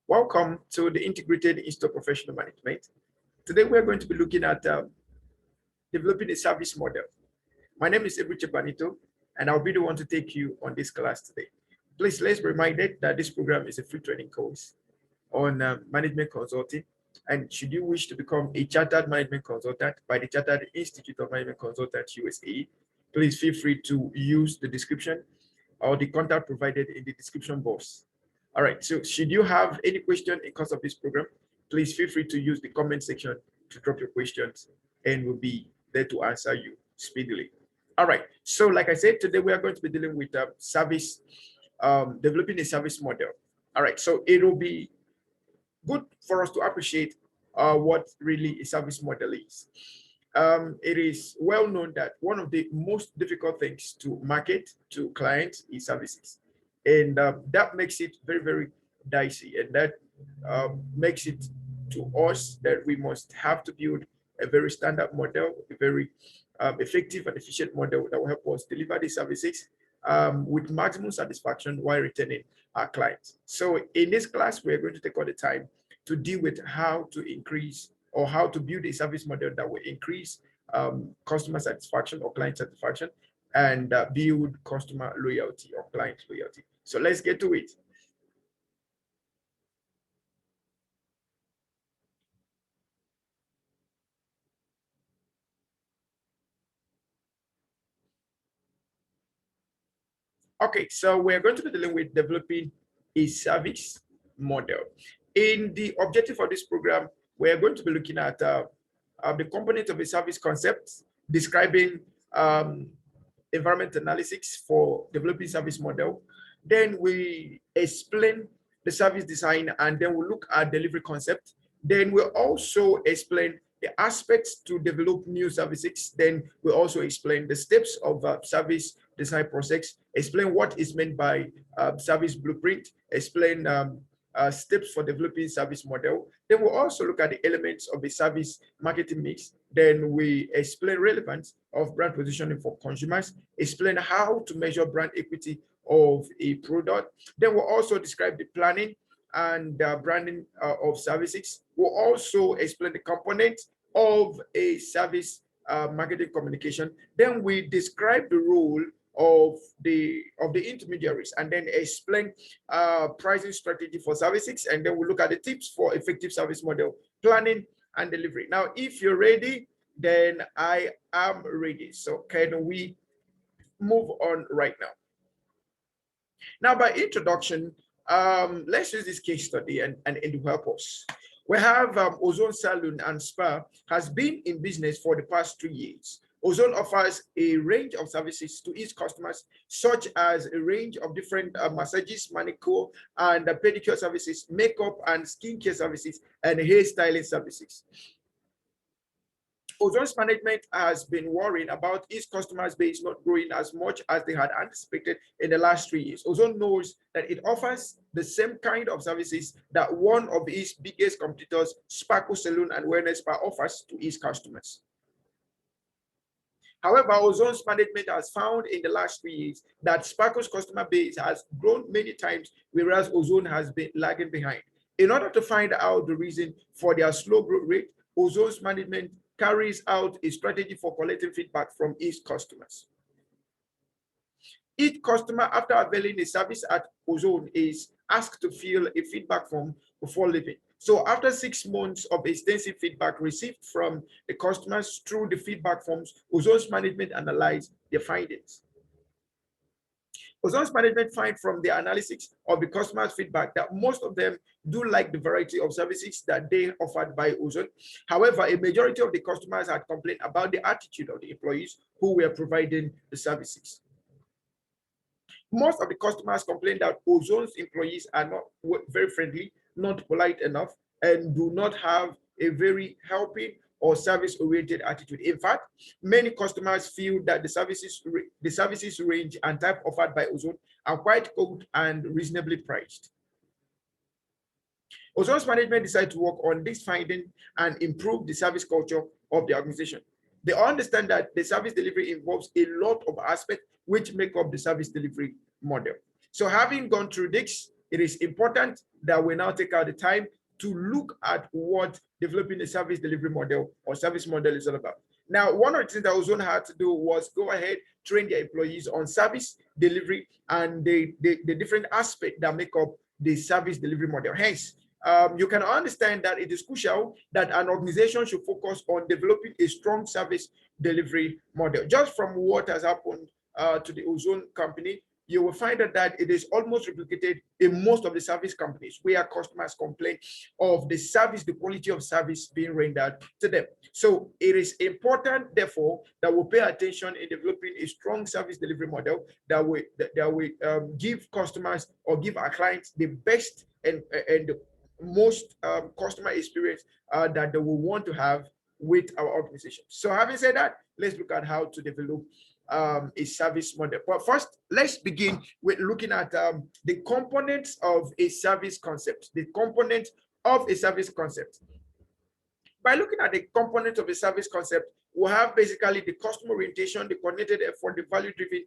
Welcome to the Integrated In-Store Professional Management. Today we are going to be looking at developing a service model. My name is Eburuche Banito, and I'll be the one to take you on this class today. Please, let's be reminded that this program is a free training course on management consulting. And should you wish to become a chartered management consultant by the Chartered Institute of Management Consultants USA, please feel free to use the description or the contact provided in the description box. All right, so should you have any question in course of this program, please feel free to use the comment section to drop your questions and we'll be there to answer you speedily. All right, so like I said, today we are going to be dealing with developing a service model. All right, so it will be good for us to appreciate what really a service model is. It is well known that one of the most difficult things to market to clients is services. And that makes it very, very dicey. And that makes it to us that we must have to build a very standard model, a very effective and efficient model that will help us deliver the services with maximum satisfaction while retaining our clients. So in this class, we're going to take all the time to deal with how to increase or how to build a service model that will increase customer satisfaction or client satisfaction and build customer loyalty or client loyalty. So let's get to it. Okay, so we're going to be dealing with developing a service model. In the objective of this program, we're going to be looking at the component of a service concept, describing environment analysis for developing service model. Then we explain the service design, and then we look at delivery concept. Then we'll also explain the aspects to develop new services. Then we also explain the steps of service design process, explain what is meant by service blueprint, explain steps for developing service model. Then we'll also look at the elements of the service marketing mix. Then we explain relevance of brand positioning for consumers, explain how to measure brand equity of a product. Then we'll also describe the planning and branding of services. We'll also explain the components of a service marketing communication. Then we describe the role of the intermediaries and then explain pricing strategy for services, and then we look at the tips for effective service model planning and delivery. Now, if you're ready, then I am ready. So can we move on right now? Now, by introduction, let's use this case study and it will help us. We have Ozone Salon and Spa has been in business for the past 2 years. Ozone offers a range of services to its customers, such as a range of different massages, manicure and pedicure services, makeup and skincare services, and hairstyling services. Ozone's management has been worrying about its customers base not growing as much as they had anticipated in the last 3 years. Ozone knows that it offers the same kind of services that one of its biggest competitors, Sparkle Salon and Wellness Spa, offers to its customers. However, Ozone's management has found in the last 3 years that Sparkle's customer base has grown many times, whereas Ozone has been lagging behind. In order to find out the reason for their slow growth rate, Ozone's management carries out a strategy for collecting feedback from its customers. Each customer, after availing a service at Ozone, is asked to fill a feedback form before leaving. So after 6 months of extensive feedback received from the customers through the feedback forms, Ozone's management analyzed their findings. Ozone's management find from the analysis of the customers' feedback that most of them do like the variety of services that they offered by Ozone. However, a majority of the customers had complained about the attitude of the employees who were providing the services. Most of the customers complained that Ozone's employees are not very friendly, not polite enough, and do not have a very helping or service-oriented attitude. In fact, many customers feel that the services range and type offered by Ozone are quite good and reasonably priced. Ozone's management decided to work on this finding and improve the service culture of the organization. They understand that the service delivery involves a lot of aspects which make up the service delivery model. So having gone through this, it is important that we now take out the time to look at what developing a service delivery model or service model is all about. Now, one of the things that Ozone had to do was go ahead, train their employees on service delivery and the different aspects that make up the service delivery model. Hence, you can understand that it is crucial that an organization should focus on developing a strong service delivery model. Just from what has happened to the Ozone company, you will find that it is almost replicated in most of the service companies where customers complain of the service, the quality of service being rendered to them. So it is important, therefore, that we pay attention in developing a strong service delivery model that we give customers or give our clients the best and the most customer experience that they will want to have with our organization. So having said that, let's look at how to develop a service model. But first, let's begin with looking at the components of a service concept. The components of a service concept. By looking at the components of a service concept, we have basically the customer orientation, the coordinated effort, the value-driven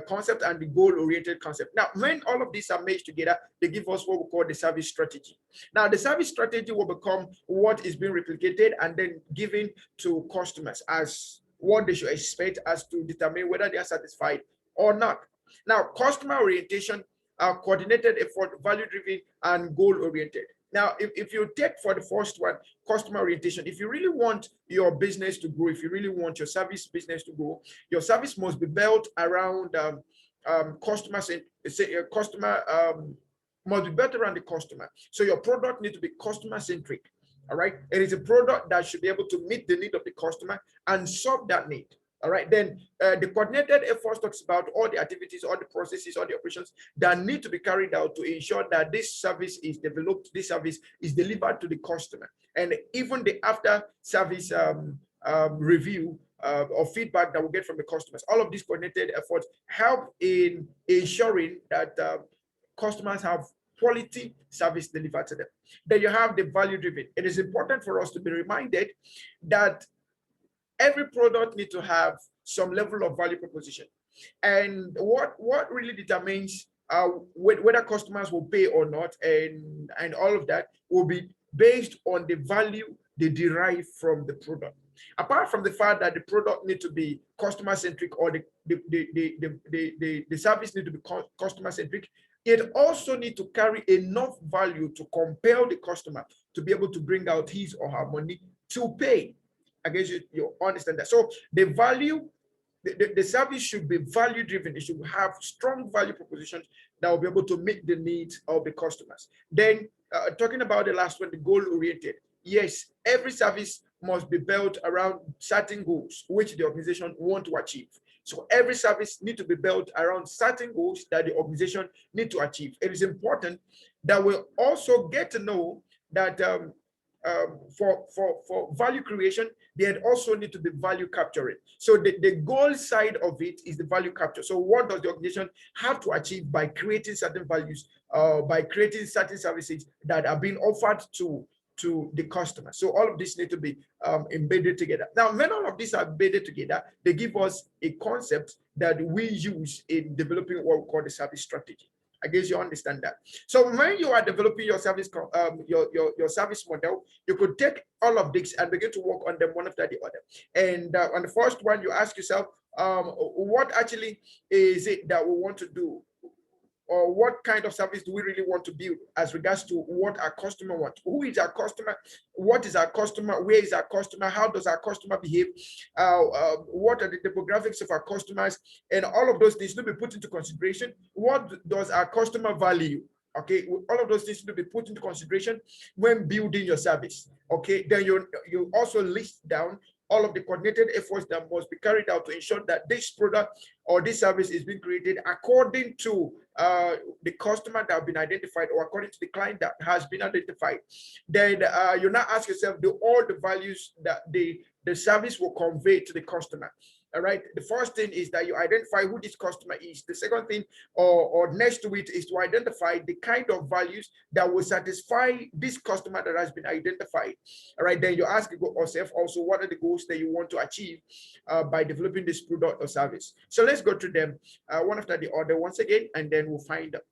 concept, and the goal-oriented concept. Now, when all of these are merged together, they give us what we call the service strategy. Now, the service strategy will become what is being replicated and then given to customers as what they should expect as to determine whether they are satisfied or not. Now, customer orientation, coordinated effort, value-driven, and goal-oriented. Now, if you take for the first one, customer orientation, if you really want your business to grow, if you really want your service business to grow, your service must be built around customer must be built around the customer. So your product needs to be customer centric. All right. It is a product that should be able to meet the need of the customer and solve that need. All right. Then the coordinated effort talks about all the activities, all the processes, all the operations that need to be carried out to ensure that this service is developed, this service is delivered to the customer. And even the after service review or feedback that we get from the customers, all of these coordinated efforts help in ensuring that customers have quality service delivered to them. Then you have the value driven. It is important for us to be reminded that every product needs to have some level of value proposition. And what really determines whether customers will pay or not and all of that will be based on the value they derive from the product. Apart from the fact that the product needs to be customer centric or the service needs to be customer centric, it also needs to carry enough value to compel the customer to be able to bring out his or her money to pay. I guess you understand that. So the value, the service should be value driven. It should have strong value propositions that will be able to meet the needs of the customers. Then talking about the last one, the goal oriented. Yes, every service must be built around certain goals which the organization want to achieve. So every service needs to be built around certain goals that the organization need to achieve. It is important that we also get to know that for value creation, they also need to be value capturing. So the goal side of it is the value capture. So what does the organization have to achieve by creating certain values, by creating certain services that are being offered to the customer? So all of this need to be embedded together. Now, when all of these are embedded together, they give us a concept that we use in developing what we call the service strategy. I guess you understand that. So when you are developing your service, your service model, you could take all of this and begin to work on them one after the other. And on the first one, you ask yourself, what actually is it that we want to do? Or what kind of service do we really want to build as regards to what our customer wants? Who is our customer? What is our customer? Where is our customer? How does our customer behave? What are the demographics of our customers? And all of those things need to be put into consideration. What does our customer value? Okay, all of those things need to be put into consideration when building your service. Okay, then you also list down all of the coordinated efforts that must be carried out to ensure that this product or this service is being created according to the customer that have been identified or according to the client that has been identified. Then you now ask yourself, do all the values that the service will convey to the customer? All right. The first thing is that you identify who this customer is. The second thing, or next to it, is to identify the kind of values that will satisfy this customer that has been identified. All right. Then you ask yourself also, what are the goals that you want to achieve by developing this product or service? So let's go through them one after the other once again, and then we'll find out.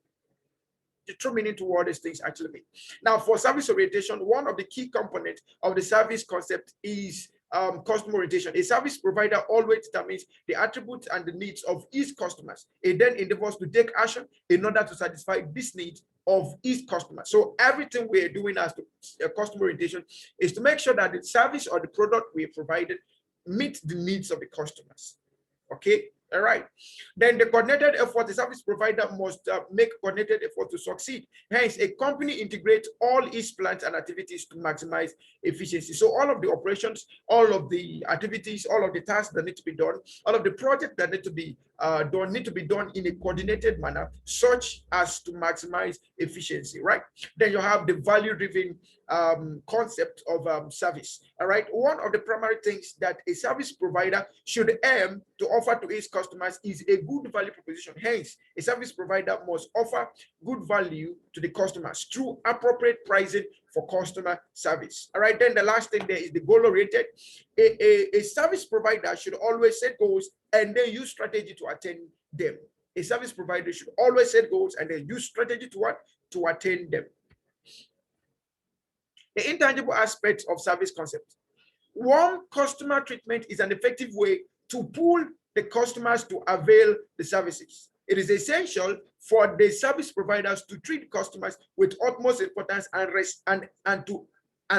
the true meaning to what these things actually mean. Now, for service orientation, one of the key components of the service concept is customer orientation. A service provider always determines the attributes and the needs of its customers. It then endeavors to take action in order to satisfy these needs of its customers. So everything we're doing as to customer orientation is to make sure that the service or the product we provided meets the needs of the customers. Okay. All right. Then the coordinated effort, the service provider must make coordinated effort to succeed. Hence, a company integrates all its plans and activities to maximize efficiency. So all of the operations, all of the activities, all of the tasks that need to be done, all of the projects that need to be done in a coordinated manner, such as to maximize efficiency, right? Then you have the value-driven concept of service. All right. One of the primary things that a service provider should aim to offer to its customers is a good value proposition. Hence, a service provider must offer good value to the customers through appropriate pricing for customer service. All right. Then the last thing there is the goal oriented. A service provider should always set goals and then use strategy to attain them. A service provider should always set goals and then use strategy to what? To attain them. The intangible aspects of service concept. Warm customer treatment is an effective way to pull the customers to avail the services. It is essential for the service providers to treat customers with utmost importance and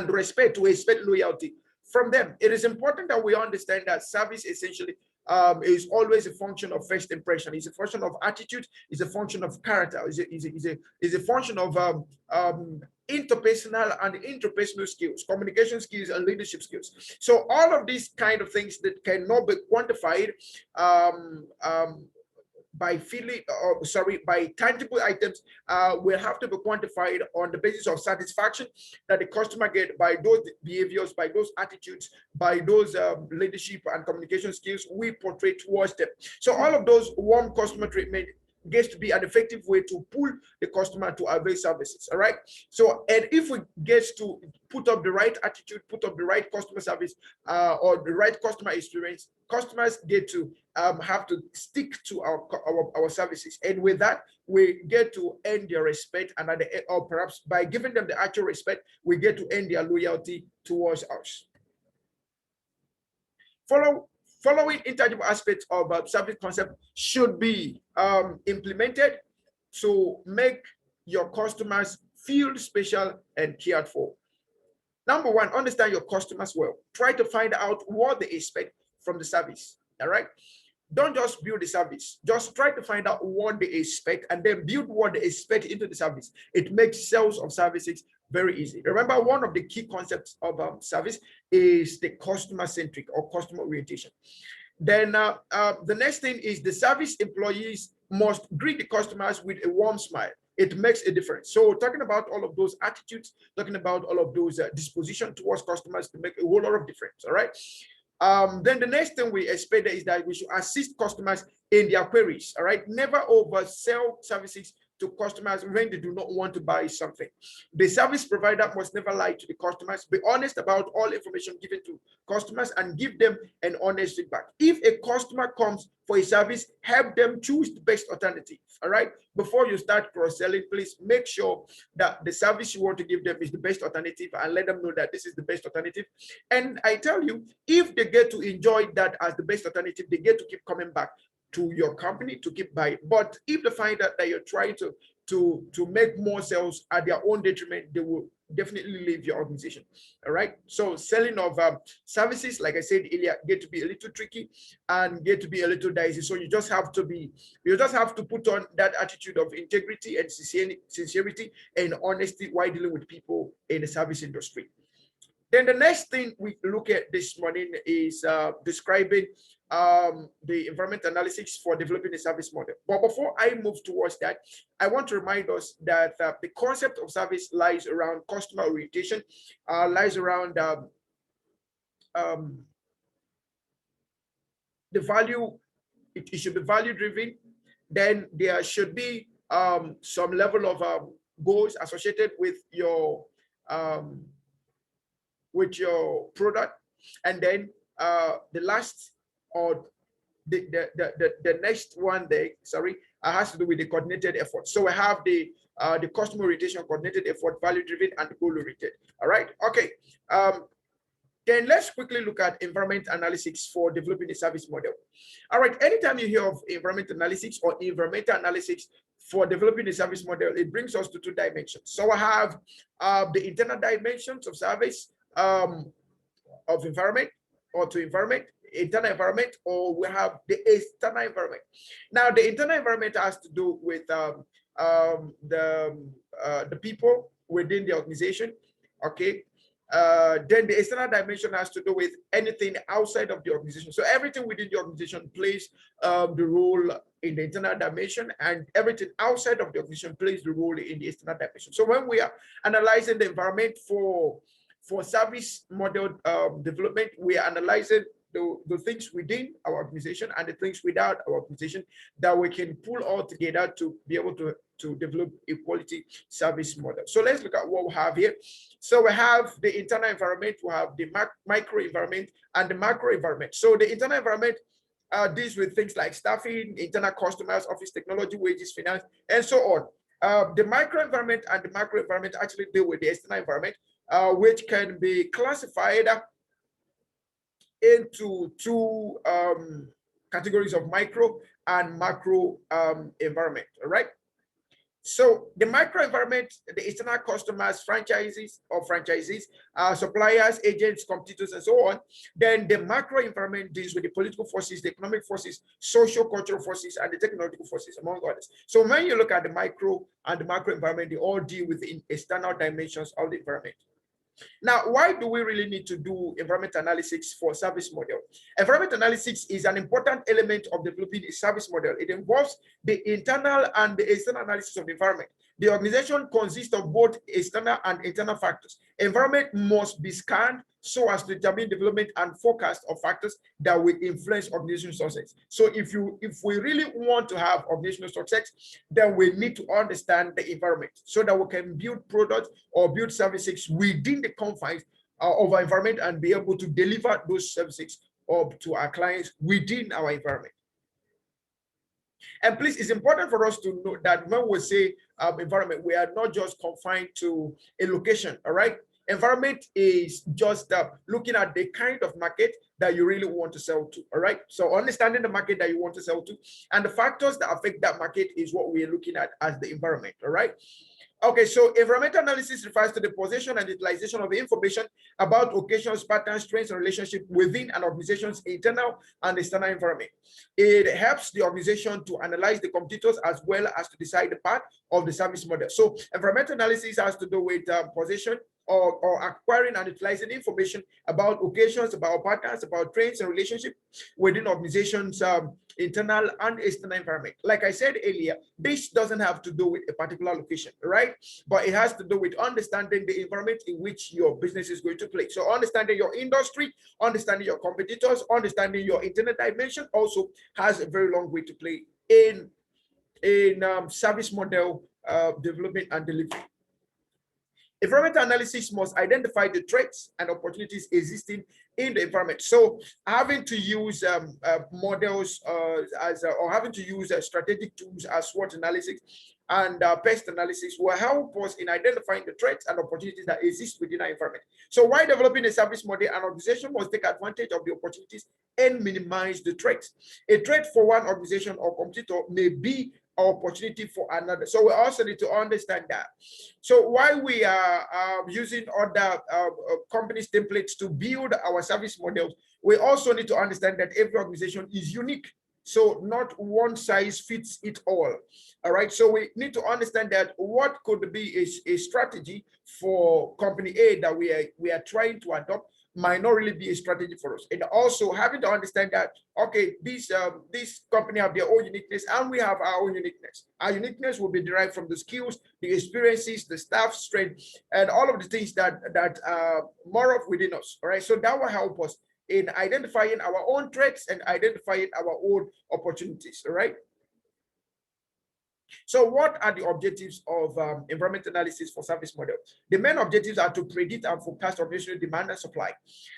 respect to expect loyalty from them. It is important that we understand that service essentially is always a function of first impression. It's a function of attitude. It's a function of character. It's a function of interpersonal and interpersonal skills, communication skills, and leadership skills. So all of these kind of things that cannot be quantified by tangible items will have to be quantified on the basis of satisfaction that the customer get by those behaviors, by those attitudes, by those leadership and communication skills we portray towards them. So all of those warm customer treatment gets to be an effective way to pull the customer to avail services. All right. So, and if we get to put up the right attitude, put up the right customer service or the right customer experience, customers get to have to stick to our services. And with that, we get to earn their respect, and or perhaps by giving them the actual respect, we get to earn their loyalty towards us. Following intangible aspects of service concept should be implemented to make your customers feel special and cared for. Number one, understand your customers well. Try to find out what they expect from the service. All right. Don't just build the service. Just try to find out what they expect and then build what they expect into the service. It makes sales of services very easy. Remember, one of the key concepts of service is the customer-centric or customer orientation. Then the next thing is the service employees must greet the customers with a warm smile. It makes a difference. So talking about all of those attitudes, talking about all of those disposition towards customers to make a whole lot of difference. All right. Then the next thing we expect is that we should assist customers in their queries. All right. Never oversell services to customers when they do not want to buy something. The service provider must never lie to the customers. Be honest about all information given to customers and give them an honest feedback. If a customer comes for a service, help them choose the best alternative. All right. Before you start cross-selling, please make sure that the service you want to give them is the best alternative and let them know that this is the best alternative. And I tell you, if they get to enjoy that as the best alternative, they get to keep coming back to your company to keep buying. But if they find out that you're trying to make more sales at their own detriment, they will definitely leave your organization. All right. So selling of services, like I said earlier, get to be a little tricky and get to be a little dicey. So you just have to put on that attitude of integrity and sincerity and honesty while dealing with people in the service industry. Then the next thing we look at this morning is describing the environment analysis for developing a service model. But before I move towards that, I want to remind us that the concept of service lies around customer orientation, lies around the value. It should be value driven. Then there should be some level of goals associated with your product, and then the last or the next one there, sorry, has to do with the coordinated effort. So we have the the customer orientation, coordinated effort, value driven, and goal oriented. All right. Okay. Then let's quickly look at environment analysis for developing a service model. All right, anytime you hear of environment analysis or environmental analysis for developing a service model, it brings us to two dimensions. So I have the internal dimensions of service of environment or to environment, internal environment, or we have the external environment. Now, the internal environment has to do with the people within the organization, okay? Then the external dimension has to do with anything outside of the organization. So everything within the organization plays the role in the internal dimension, and everything outside of the organization plays the role in the external dimension. So when we are analyzing the environment for service model development, we are analyzing the things within our organization and the things without our organization that we can pull all together to be able to develop a quality service model. So let's look at what we have here. So we have the internal environment, we have the micro environment and the macro environment. So the internal environment deals with things like staffing, internal customers, office technology, wages, finance, and so on. The micro environment and the macro environment actually deal with the external environment, which can be classified into two categories of micro and macro environment. All right. So the micro environment, the external customers, franchisees, suppliers, agents, competitors, and so on. Then the macro environment deals with the political forces, the economic forces, social cultural forces, and the technological forces, among others. So when you look at the micro and the macro environment, they all deal with the external dimensions of the environment. Now, why do we really need to do environment analysis for service model? Environment analysis is an important element of developing a service model. It involves the internal and the external analysis of the environment. The organization consists of both external and internal factors. Environment must be scanned so as to determine development and forecast of factors that will influence organizational success. So if we really want to have organizational success, then we need to understand the environment so that we can build products or build services within the confines of our environment and be able to deliver those services to our clients within our environment. And please, it's important for us to know that when we say environment, we are not just confined to a location, all right? Environment is just looking at the kind of market that you really want to sell to, all right? So understanding the market that you want to sell to and the factors that affect that market is what we are looking at as the environment, all right? Okay, so environmental analysis refers to the possession and utilization of information about occasions, patterns, trends, and relationships within an organization's internal and external environment. It helps the organization to analyze the competitors as well as to decide the path of the service model. So environmental analysis has to do with possession or acquiring and utilizing information about occasions, about patterns, about trends and relationships within organizations' internal and external environment. Like I said earlier, this doesn't have to do with a particular location, right? But it has to do with understanding the environment in which your business is going to play. So understanding your industry, understanding your competitors, understanding your internal dimension also has a very long way to play in service model development and delivery. Environmental analysis must identify the threats and opportunities existing in the environment. So having to use models or having to use strategic tools as SWOT analysis and pest analysis will help us in identifying the threats and opportunities that exist within our environment. So while developing a service model, an organization must take advantage of the opportunities and minimize the threats. A threat for one organization or competitor may be opportunity for another. So we also need to understand that. So while we are using other companies' templates to build our service models, we also need to understand that every organization is unique. So not one size fits it all. All right. So we need to understand that what could be a strategy for company A that we are trying to adopt might not really be a strategy for us. And also having to understand that, okay, this company have their own uniqueness and we have our own uniqueness. Our uniqueness will be derived from the skills, the experiences, the staff strength, and all of the things that are more of within us. All right. So that will help us in identifying our own threats and identifying our own opportunities. All right. So what are the objectives of environmental analysis for service model? The main objectives are to predict and forecast organizational demand and supply,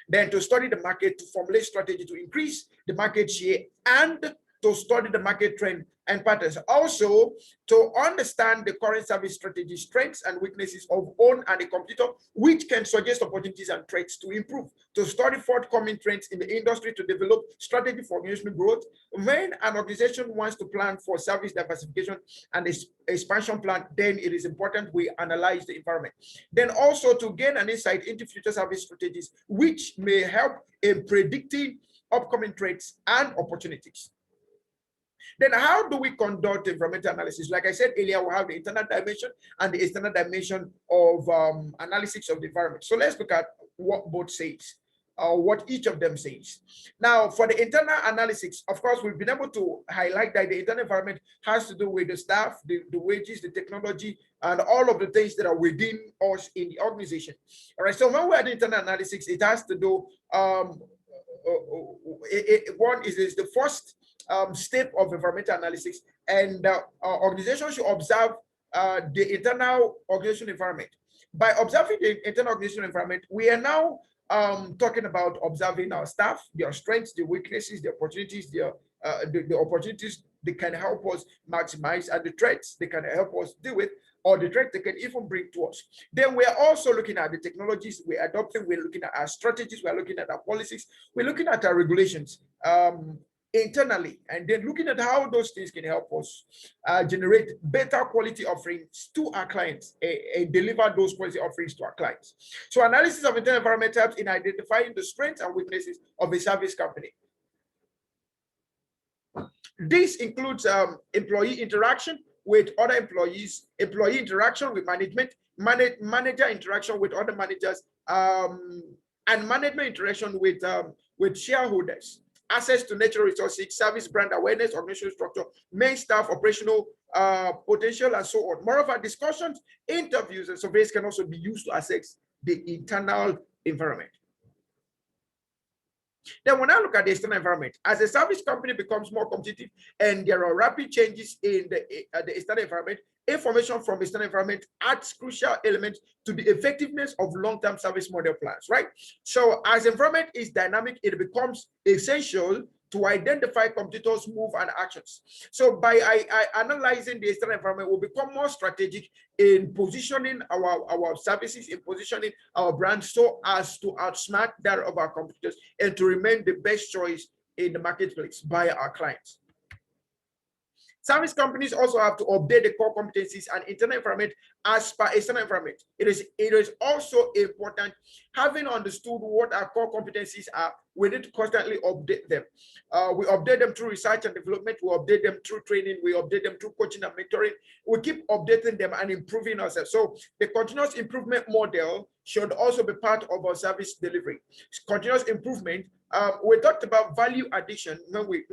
then to study the market, to formulate strategy to increase the market share, and to study the market trend and patterns. Also, to understand the current service strategy, strengths and weaknesses of own and a competitor, which can suggest opportunities and threats to improve. To study forthcoming trends in the industry to develop strategy for organizational growth. When an organization wants to plan for service diversification and expansion plan, then it is important we analyze the environment. Then also to gain an insight into future service strategies, which may help in predicting upcoming threats and opportunities. Then how do we conduct environmental analysis? Like I said earlier, we have the internal dimension and the external dimension of analysis of the environment. So let's look at what both says, what each of them says. Now, for the internal analysis, of course, we've been able to highlight that the internal environment has to do with the staff, the wages, the technology, and all of the things that are within us in the organization. All right, so when we're at the internal analysis, it has to do, one is the first step of environmental analysis, and organizations should observe the internal organizational environment. By observing the internal organizational environment, we are now talking about observing our staff, their strengths, the weaknesses, the opportunities, the opportunities they can help us maximize, and the threats they can help us deal with, or the threats they can even bring to us. Then we are also looking at the technologies we're adopting, we're looking at our strategies, we're looking at our policies, we're looking at our regulations internally, and then looking at how those things can help us generate better quality offerings to our clients and deliver those quality offerings to our clients. So analysis of internal environment helps in identifying the strengths and weaknesses of a service company. This includes employee interaction with other employees, employee interaction with management, manager interaction with other managers, and management interaction with shareholders, access to natural resources, service brand awareness, organizational structure, main staff, operational potential, and so on. Moreover, discussions, interviews, and surveys can also be used to assess the internal environment. Then when I look at the external environment, as a service company becomes more competitive and there are rapid changes in the external environment, information from external environment adds crucial elements to the effectiveness of long-term service model plans, right? So as environment is dynamic, it becomes essential to identify competitors' move and actions. So by analyzing the external environment, we'll become more strategic in positioning our services, in positioning our brands so as to outsmart that of our competitors and to remain the best choice in the marketplace by our clients. Service companies also have to update the core competencies and internal environment as per external environment. It is also important, having understood what our core competencies are, we need to constantly update them. We update them through research and development, we update them through training, we update them through coaching and mentoring. We keep updating them and improving ourselves. So the continuous improvement model should also be part of our service delivery. Continuous improvement. We talked about value addition when we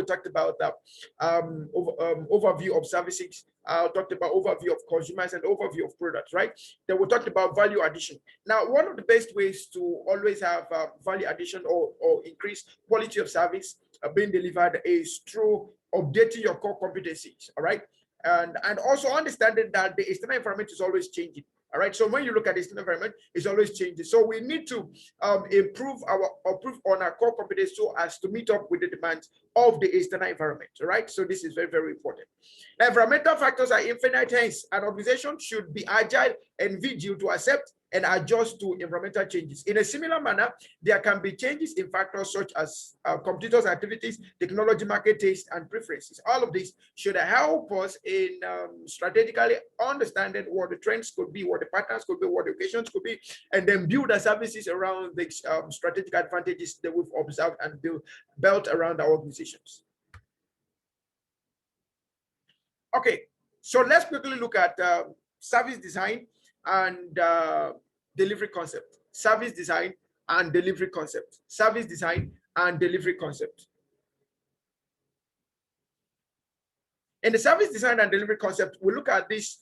talked about that overview of services. Talked about overview of consumers and overview of products, right? Then we talked about value addition. Now, one of the best ways to always have value addition or increase quality of service being delivered is through updating your core competencies, all right? And also understanding that the external environment is always changing. All right, so when you look at the external environment, it's always changing. So we need to improve on our core competence so as to meet up with the demands of the external environment. All right, so this is very, very important. Now, environmental factors are infinite, hence an organization should be agile and vigilant to accept and adjust to environmental changes. In a similar manner, there can be changes in factors such as competitors' activities, technology, market taste, and preferences. All of this should help us in strategically understanding what the trends could be, what the patterns could be, what the occasions could be, and then build our services around the strategic advantages that we've observed and built around our organizations. Okay, so let's quickly look at service design and delivery concept. Service design and delivery concept. Service design and delivery concept. In the service design and delivery concept, we look at these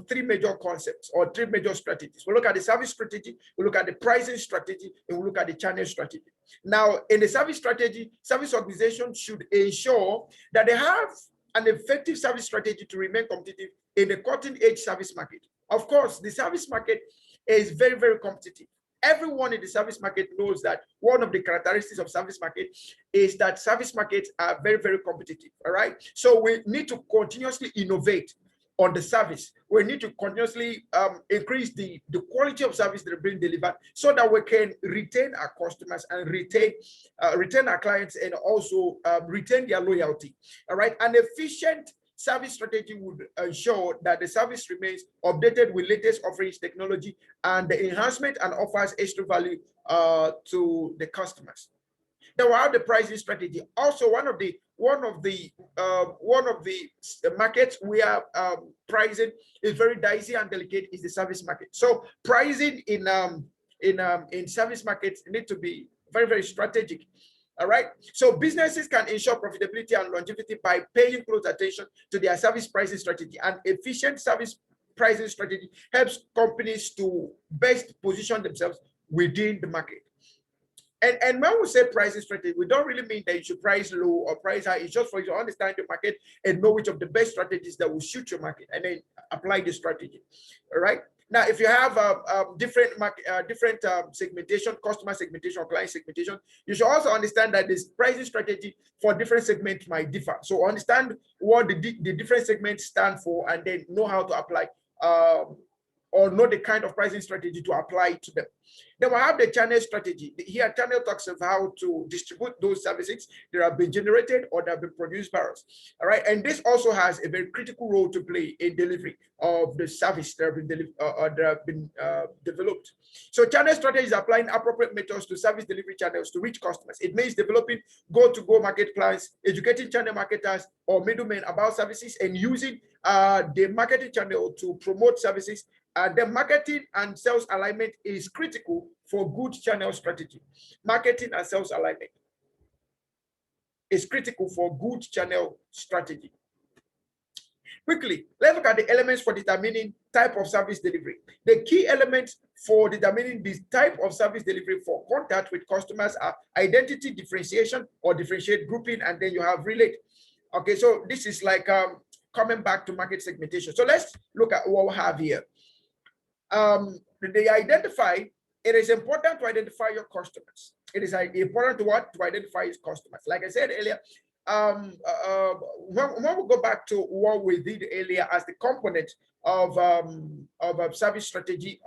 three major concepts or three major strategies. We look at the service strategy, we look at the pricing strategy, and we look at the channel strategy. Now, in the service strategy, service organizations should ensure that they have an effective service strategy to remain competitive in the cutting-edge service market. Of course, the service market is very, very competitive. everyone in the service market knows that one of the characteristics of service market is that service markets are very, very competitive. All right. So we need to continuously innovate on the service. We need to continuously increase the quality of service that are being delivered so that we can retain our customers and retain our clients, and also retain their loyalty. All right. An efficient service strategy would ensure that the service remains updated with latest offerings, technology, and the enhancement, and offers extra value to the customers. Then we have the pricing strategy. Also, one of the markets where pricing is very dicey and delicate is the service market. So pricing in service markets need to be very, very strategic. All right. So businesses can ensure profitability and longevity by paying close attention to their service pricing strategy. And efficient service pricing strategy helps companies to best position themselves within the market. And when we say pricing strategy, we don't really mean that you should price low or price high. It's just for you to understand your market and know which of the best strategies that will suit your market, and then apply the strategy. All right. Now, if you have different segmentation, customer segmentation or client segmentation, you should also understand that this pricing strategy for different segments might differ. So understand what the different segments stand for, and then know how to apply or know the kind of pricing strategy to apply to them. Then we have the channel strategy. Here, channel talks of how to distribute those services that have been generated or that have been produced by us. All right, and this also has a very critical role to play in delivery of the service that have been developed. So channel strategy is applying appropriate methods to service delivery channels to reach customers. It means developing go-to-go market plans, educating channel marketers or middlemen about services, and using the marketing channel to promote services. The marketing and sales alignment is critical for good channel strategy. Marketing and sales alignment is critical for good channel strategy. Quickly, let's look at the elements for determining type of service delivery. The key elements for determining this type of service delivery for contact with customers are identity, differentiation or differentiate, grouping, and then you have relate. Okay, so this is like coming back to market segmentation. So let's look at what we have here. It is important to identify your customers. It is important to identify his customers. Like I said earlier, when we go back to what we did earlier as the component of a service strategy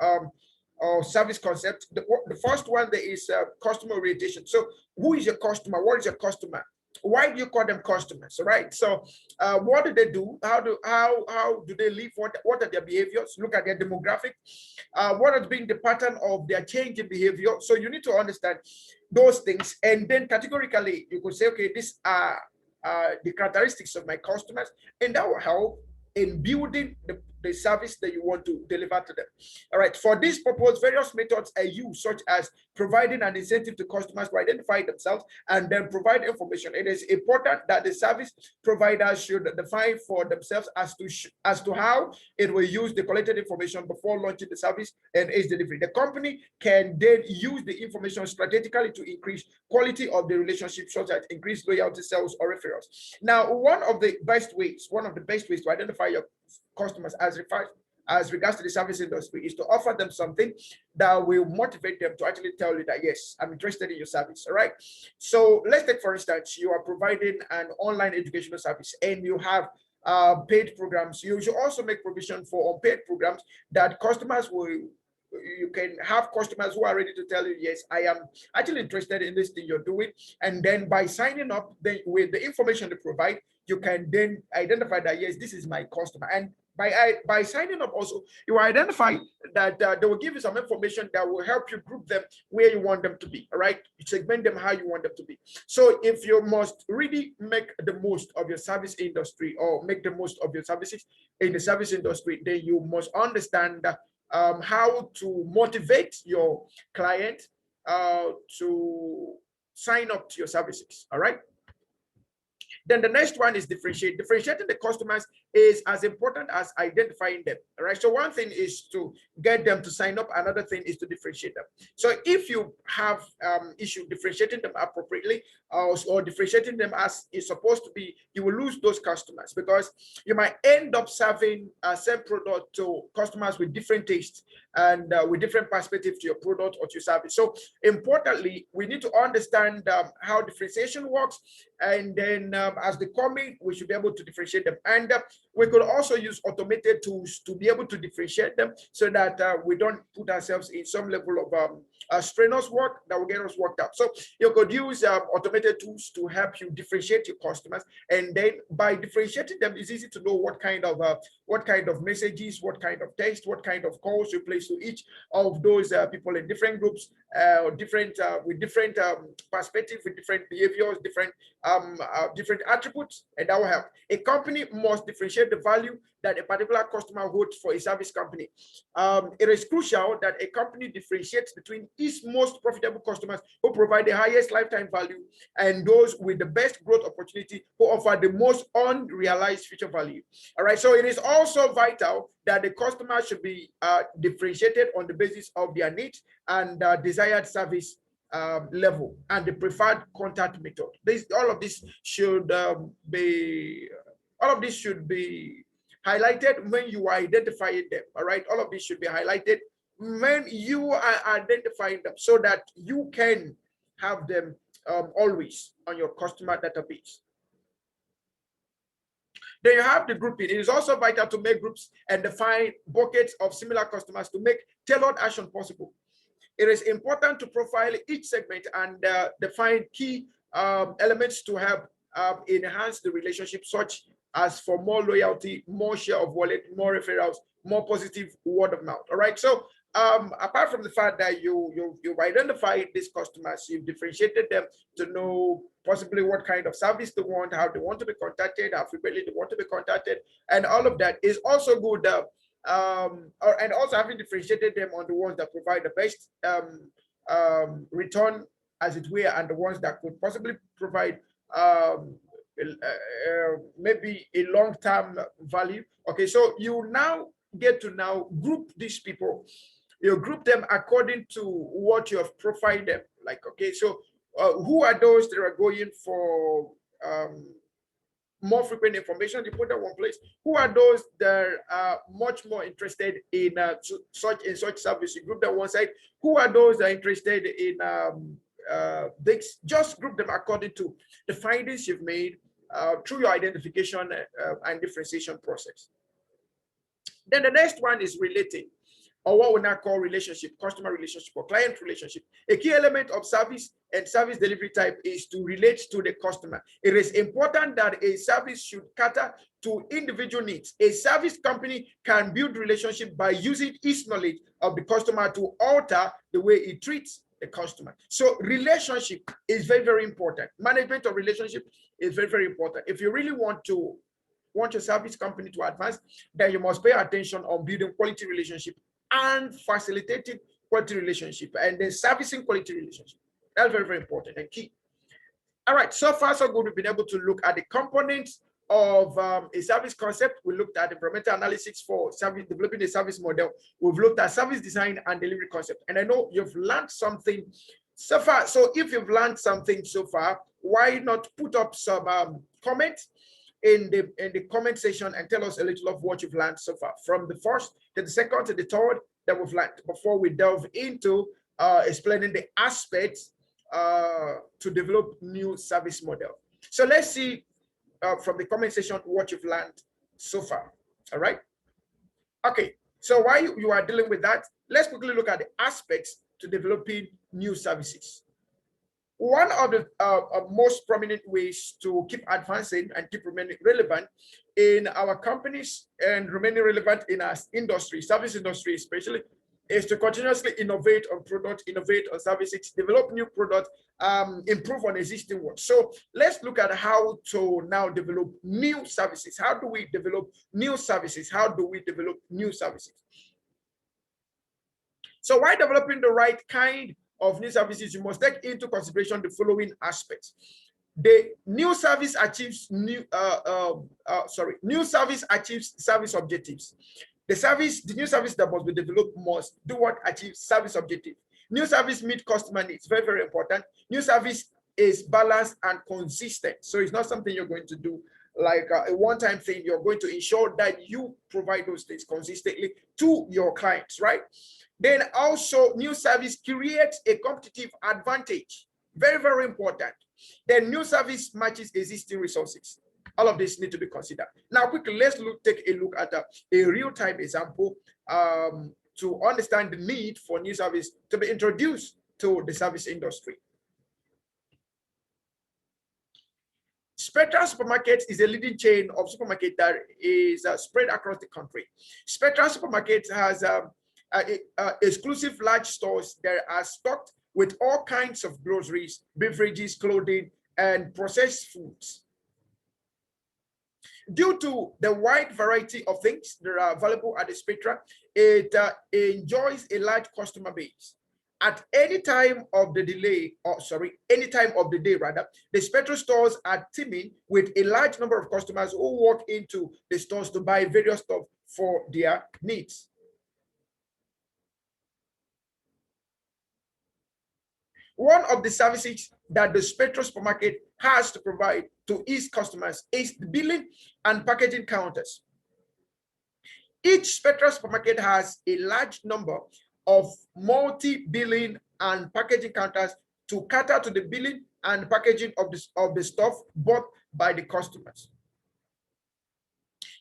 or service concept, the first one there is customer orientation. So who is your customer? What is your customer? Why do you call them customers? Right. So what do they do? How do they live? What are their behaviors? Look at their demographic. What has been the pattern of their change in behavior? So you need to understand those things, and then categorically you could say, okay, these are the characteristics of my customers, and that will help in building the service that you want to deliver to them. All right. For this purpose, various methods are used, such as providing an incentive to customers to identify themselves and then provide information. It is important that the service providers should define for themselves as to how it will use the collected information before launching the service and its delivery. The company can then use the information strategically to increase quality of the relationship, such as increased loyalty, sales, or referrals. Now, one of the best ways to identify your customers as regards to the service industry is to offer them something that will motivate them to actually tell you that, yes, I'm interested in your service. All right. So let's take, for instance, you are providing an online educational service and you have paid programs. You should also make provision for unpaid programs that customers will. You can have customers who are ready to tell you, yes, I am actually interested in this thing you're doing. And then by signing up, then with the information they provide, you can then identify that, yes, this is my customer. And by signing up also, you identify that they will give you some information that will help you group them where you want them to be. All right. You segment them how you want them to be. So if you must really make the most of your service industry, or make the most of your services in the service industry, then you must understand that how to motivate your client to sign up to your services. All right. Then the next one is differentiate. Differentiating the customers is as important as identifying them. All right. So one thing is to get them to sign up. Another thing is to differentiate them. So if you have issue differentiating them appropriately or differentiating them as it's supposed to be, you will lose those customers because you might end up serving same product to customers with different tastes and with different perspectives to your product or to your service. So importantly, we need to understand how differentiation works, and then as they come in, we should be able to differentiate them. And we could also use automated tools to be able to differentiate them so that we don't put ourselves in some level of strenuous work that will get us worked out. So you could use automated tools to help you differentiate your customers, and then by differentiating them, it's easy to know what kind of messages, what kind of text, what kind of calls you place to each of those people in different groups, with different perspectives, with different behaviors, different attributes, and that will help. A company must differentiate the value that a particular customer holds for a service company. It is crucial that a company differentiates between its most profitable customers who provide the highest lifetime value and those with the best growth opportunity who offer the most unrealized future value. All right, so it is also vital that the customer should be differentiated on the basis of their needs and desired service level and the preferred contact method. All of this should be highlighted when you are identifying them. All right, all of this should be highlighted when you are identifying them so that you can have them always on your customer database. Then you have the grouping. It is also vital to make groups and define buckets of similar customers to make tailored action possible. It is important to profile each segment and define key elements to help enhance the relationship, such as for more loyalty, more share of wallet, more referrals, more positive word of mouth. All right. So apart from the fact that you've identified these customers, you've differentiated them to know possibly what kind of service they want, how they want to be contacted, how frequently they want to be contacted, and all of that is also good. And also having differentiated them on the ones that provide the best return, as it were, and the ones that could possibly provide maybe a long-term value. Okay, so you now get to group these people. You group them according to what you have profiled them. Like, okay, so who are those that are going for more frequent information? You put that one place. Who are those that are much more interested in such service? You group that one side. Who are those that are interested in this? Just group them according to the findings you've made through your identification and differentiation process. Then the next one is relating, or what we now call relationship, customer relationship or client relationship. A key element of service and service delivery type is to relate to the customer. It is important that a service should cater to individual needs. A service company can build relationship by using its knowledge of the customer to alter the way it treats the customer. So relationship is very, very important. Management of relationship is very, very important. If you really want your service company to advance, then you must pay attention on building quality relationship and facilitating quality relationship, and then servicing quality relationship. That's very, very important and key. All right, so far so good. We've been able to look at the components of a service concept. We looked at environmental analysis for service, developing a service model. We've looked at service design and delivery concept. And I know you've learned something so far. So if you've learned something so far, why not put up some comments in the comment section and tell us a little of what you've learned so far, from the first to the second to the third that we've learned, before we delve into explaining the aspects to develop new service model. So let's see from the comment section what you've learned so far. All right. Okay. So while you are dealing with that, let's quickly look at the aspects to developing new services. One of the most prominent ways to keep advancing and keep remaining relevant in our companies and remaining relevant in our industry, service industry especially, is to continuously innovate on products, innovate on services, develop new products, improve on existing ones. So let's look at how to now develop new services. How do we develop new services? How do we develop new services? So while developing the right kind of new services, you must take into consideration the following aspects. The new service achieves new service achieves service objectives. The new service that must be developed must do what? Achieve service objective. New service meet customer needs. Very, very important. New service is balanced and consistent. So it's not something you're going to do like a one-time thing. You're going to ensure that you provide those things consistently to your clients, right? Then also new service creates a competitive advantage. Very, very important. Then new service matches existing resources. All of this need to be considered. Now, quickly, let's take a look at a real-time example to understand the need for new service to be introduced to the service industry. Spectra Supermarkets is a leading chain of supermarket that is spread across the country. Spectra Supermarkets has exclusive large stores that are stocked with all kinds of groceries, beverages, clothing, and processed foods. Due to the wide variety of things that are available at the Spectra, it enjoys a large customer base. At any time of the day, the Spectra stores are teeming with a large number of customers who walk into the stores to buy various stuff for their needs. One of the services that the Spectra supermarket has to provide to its customers is the billing and packaging counters. Each Spectra supermarket has a large number of multi-billing and packaging counters to cater to the billing and packaging of the stuff bought by the customers.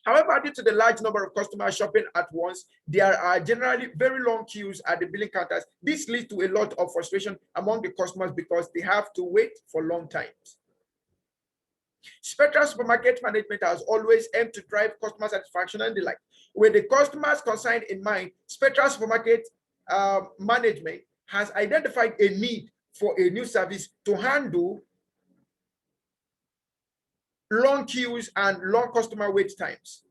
However, due to the large number of customers shopping at once, there are generally very long queues at the billing counters. This leads to a lot of frustration among the customers because they have to wait for long times. Spectra Supermarket Management has always aimed to drive customer satisfaction and delight. With the customers' concern in mind, Spectra Supermarket Management has identified a need for a new service to handle long queues and long customer wait times.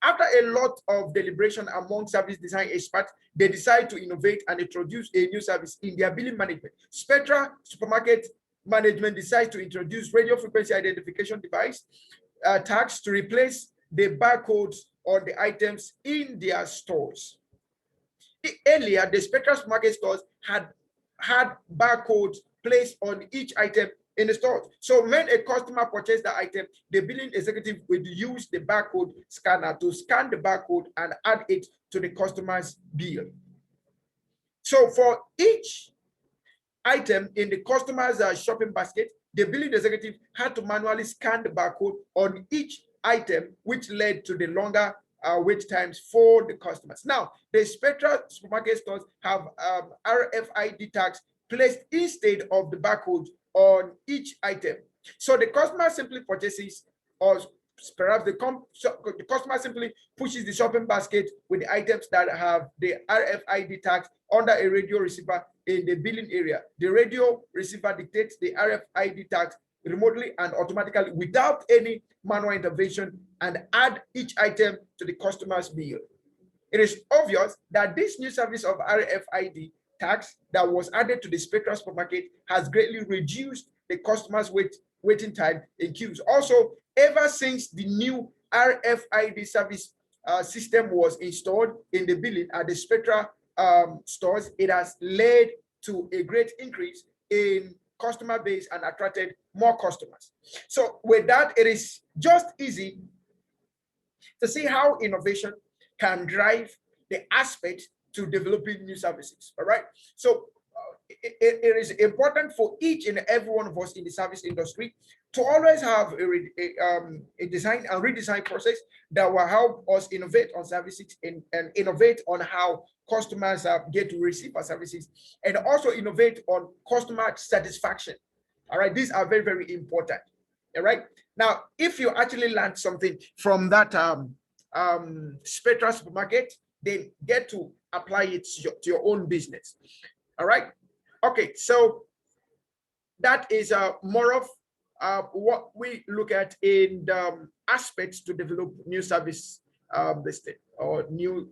After a lot of deliberation among service design experts, they decide to innovate and introduce a new service in their billing management. Spectra Supermarket Management decides to introduce radio frequency identification device tags to replace the barcodes on the items in their stores. Earlier, the Spectra Supermarket stores had barcodes placed on each item in the store. So when a customer purchased the item, the billing executive would use the barcode scanner to scan the barcode and add it to the customer's bill. So for each item in the customer's shopping basket, the billing executive had to manually scan the barcode on each item, which led to the longer wait times for the customers. Now, the Spectra Supermarket stores have RFID tags placed instead of the barcode on each item. So the customer simply purchases, or perhaps the customer simply pushes the shopping basket with the items that have the RFID tags under a radio receiver in the billing area. The radio receiver dictates the RFID tags remotely and automatically without any manual intervention and add each item to the customer's bill. It is obvious that this new service of RFID tax that was added to the Spectra Supermarket has greatly reduced the customers' waiting time in queues. Also, ever since the new RFID service system was installed in the billing at the Spectra stores, it has led to a great increase in customer base and attracted more customers. So with that, it is just easy to see how innovation can drive the aspect to developing new services. All right. So it is important for each and every one of us in the service industry to always have a design and redesign process that will help us innovate on services and innovate on how customers get to receive our services, and also innovate on customer satisfaction. All right. These are very, very important. All right. Now, if you actually learned something from that Spectra Supermarket, then get to apply it to your own business. All right. Okay, so that is more of what we look at in the aspects to develop new service listed or new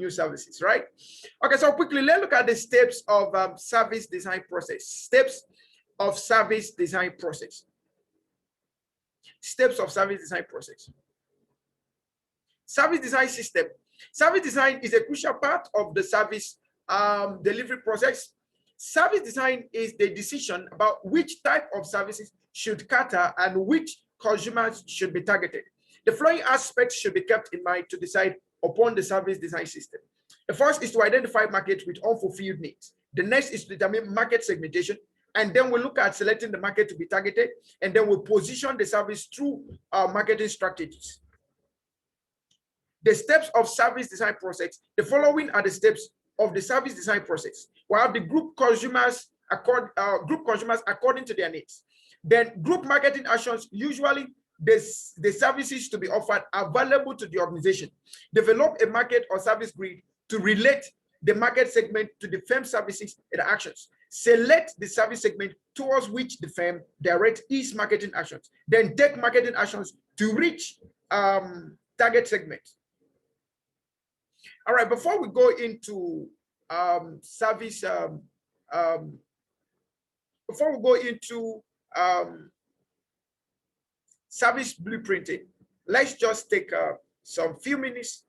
services, right? Okay, so quickly let's look at the steps of service design process. Steps of service design process. Steps of service design process. Service design system. Service design is a crucial part of the service delivery process. Service design is the decision about which type of services should cater and which consumers should be targeted. The following aspects should be kept in mind to decide upon the service design system. The first is to identify markets with unfulfilled needs. The next is to determine market segmentation. And then we'll look at selecting the market to be targeted. And then we'll position the service through marketing strategies. The steps of service design process. The following are the steps of the service design process. We have the group consumers according to their needs. Then group marketing actions. Usually the services to be offered are available to the organization. Develop a market or service grid to relate the market segment to the firm services and actions. Select the service segment towards which the firm directs its marketing actions. Then take marketing actions to reach target segments. All right, before we go into service, service blueprinting, let's just take some few minutes,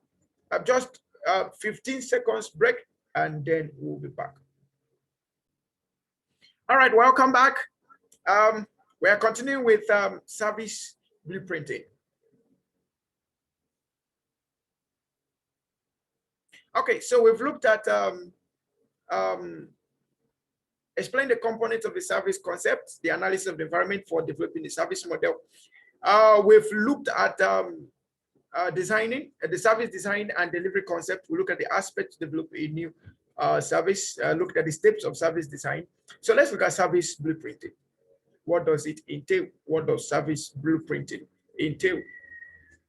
just 15 seconds break, and then we'll be back. All right, welcome back. We are continuing with service blueprinting. Okay, so we've looked at explain the components of the service concept, the analysis of the environment for developing the service model. We've looked at designing the service design and delivery concept. We look at the aspects to develop a new service, look at the steps of service design. So let's look at service blueprinting. What does it entail? What does service blueprinting entail?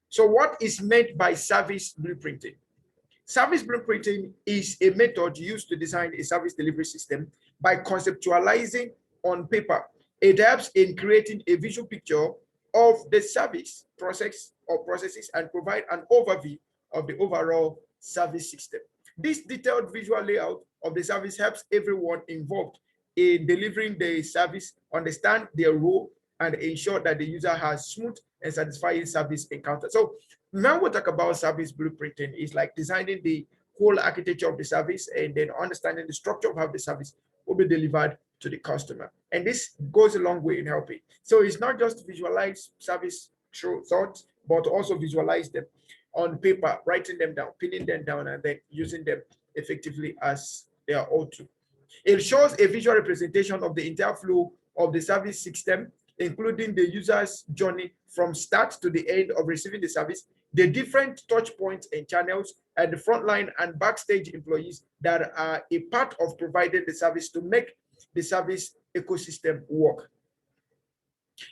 So what is meant by service blueprinting? Service blueprinting is a method used to design a service delivery system by conceptualizing on paper. It helps in creating a visual picture of the service process or processes and provide an overview of the overall service system. This detailed visual layout of the service helps everyone involved in delivering the service understand their role and ensure that the user has smooth and satisfying service encounter. So when we talk about service blueprinting, it's like designing the whole architecture of the service and then understanding the structure of how the service will be delivered to the customer. And this goes a long way in helping. So it's not just visualize service through thoughts, but also visualize them on paper, writing them down, pinning them down, and then using them effectively as they are ought to. It shows a visual representation of the entire flow of the service system, including the user's journey from start to the end of receiving the service, the different touch points and channels, and the frontline and backstage employees that are a part of providing the service to make the service ecosystem work.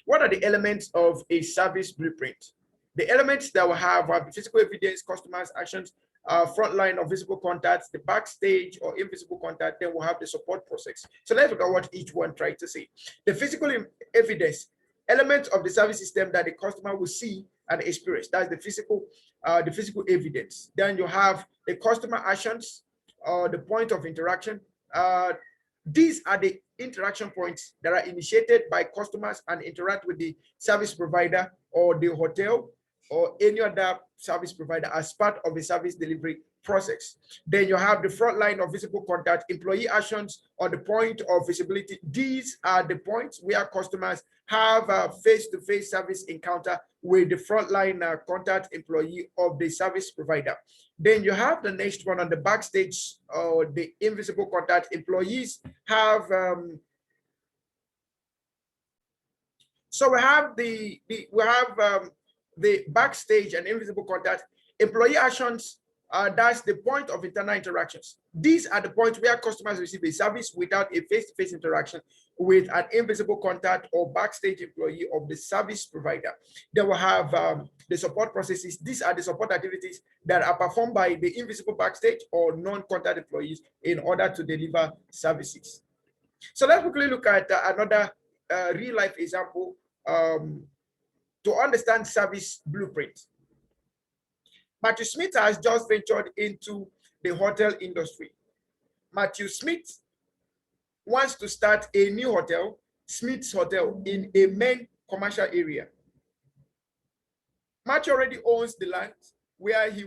What are the elements of a service blueprint? The elements that will have are the physical evidence, customers' actions, frontline or visible contacts, the backstage or invisible contact, then we'll have the support process. So let's look at what each one tried to say. The physical evidence, elements of the service system that the customer will see and experience. That's the physical evidence. Then you have the customer actions or the point of interaction. These are the interaction points that are initiated by customers and interact with the service provider or the hotel or any other service provider as part of the service delivery process. Then you have the front line of visible contact, employee actions or the point of visibility. These are the points where customers have a face-to-face service encounter with the frontline contact employee of the service provider. Then you have the next one on the backstage or the invisible contact. Employees have so we have the backstage and invisible contact. Employee actions, that's the point of internal interactions. These are the points where customers receive a service without a face-to-face interaction with an invisible contact or backstage employee of the service provider. Then we'll have the support processes. These are the support activities that are performed by the invisible backstage or non-contact employees in order to deliver services. So let's quickly look at another real-life example to understand service blueprint. Matthew Smith has just ventured into the hotel industry. Matthew Smith wants to start a new hotel Smith's Hotel in a main commercial area. Matthew already owns the land where he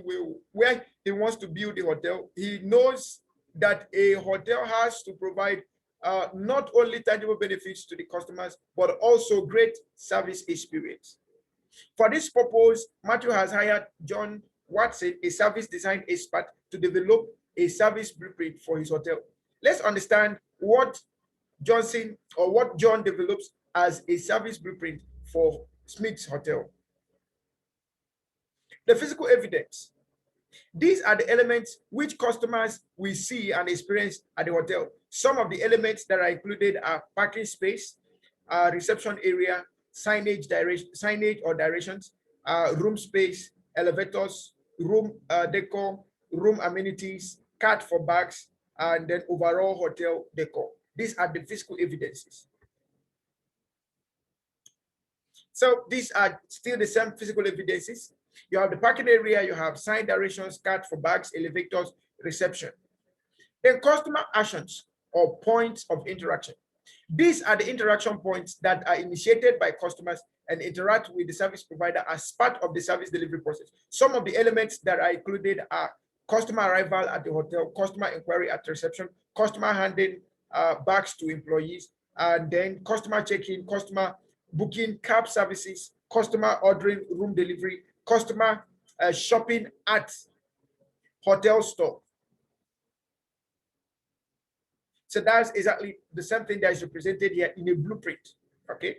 wants to build the hotel. He knows that a hotel has to provide not only tangible benefits to the customers, but also great service experience. For this purpose, Matthew has hired John Watson, a service design expert, to develop a service blueprint for his hotel. Let's understand what John develops as a service blueprint for Smith's Hotel. The physical evidence. These are the elements which customers will see and experience at the hotel. Some of the elements that are included are parking space, reception area, signage or directions, room space, elevators, room decor, room amenities, cart for bags, and then overall hotel decor. These are the physical evidences. So these are still the same physical evidences. You have the parking area, you have sign directions, cart for bags, elevators, reception. Then customer actions or points of interaction. These are the interaction points that are initiated by customers and interact with the service provider as part of the service delivery process. Some of the elements that are included are customer arrival at the hotel, customer inquiry at reception, customer handing bags to employees, and then customer check-in, customer booking cab services, customer ordering room delivery, customer shopping at hotel store. So that's exactly the same thing that is represented here in a blueprint. Okay.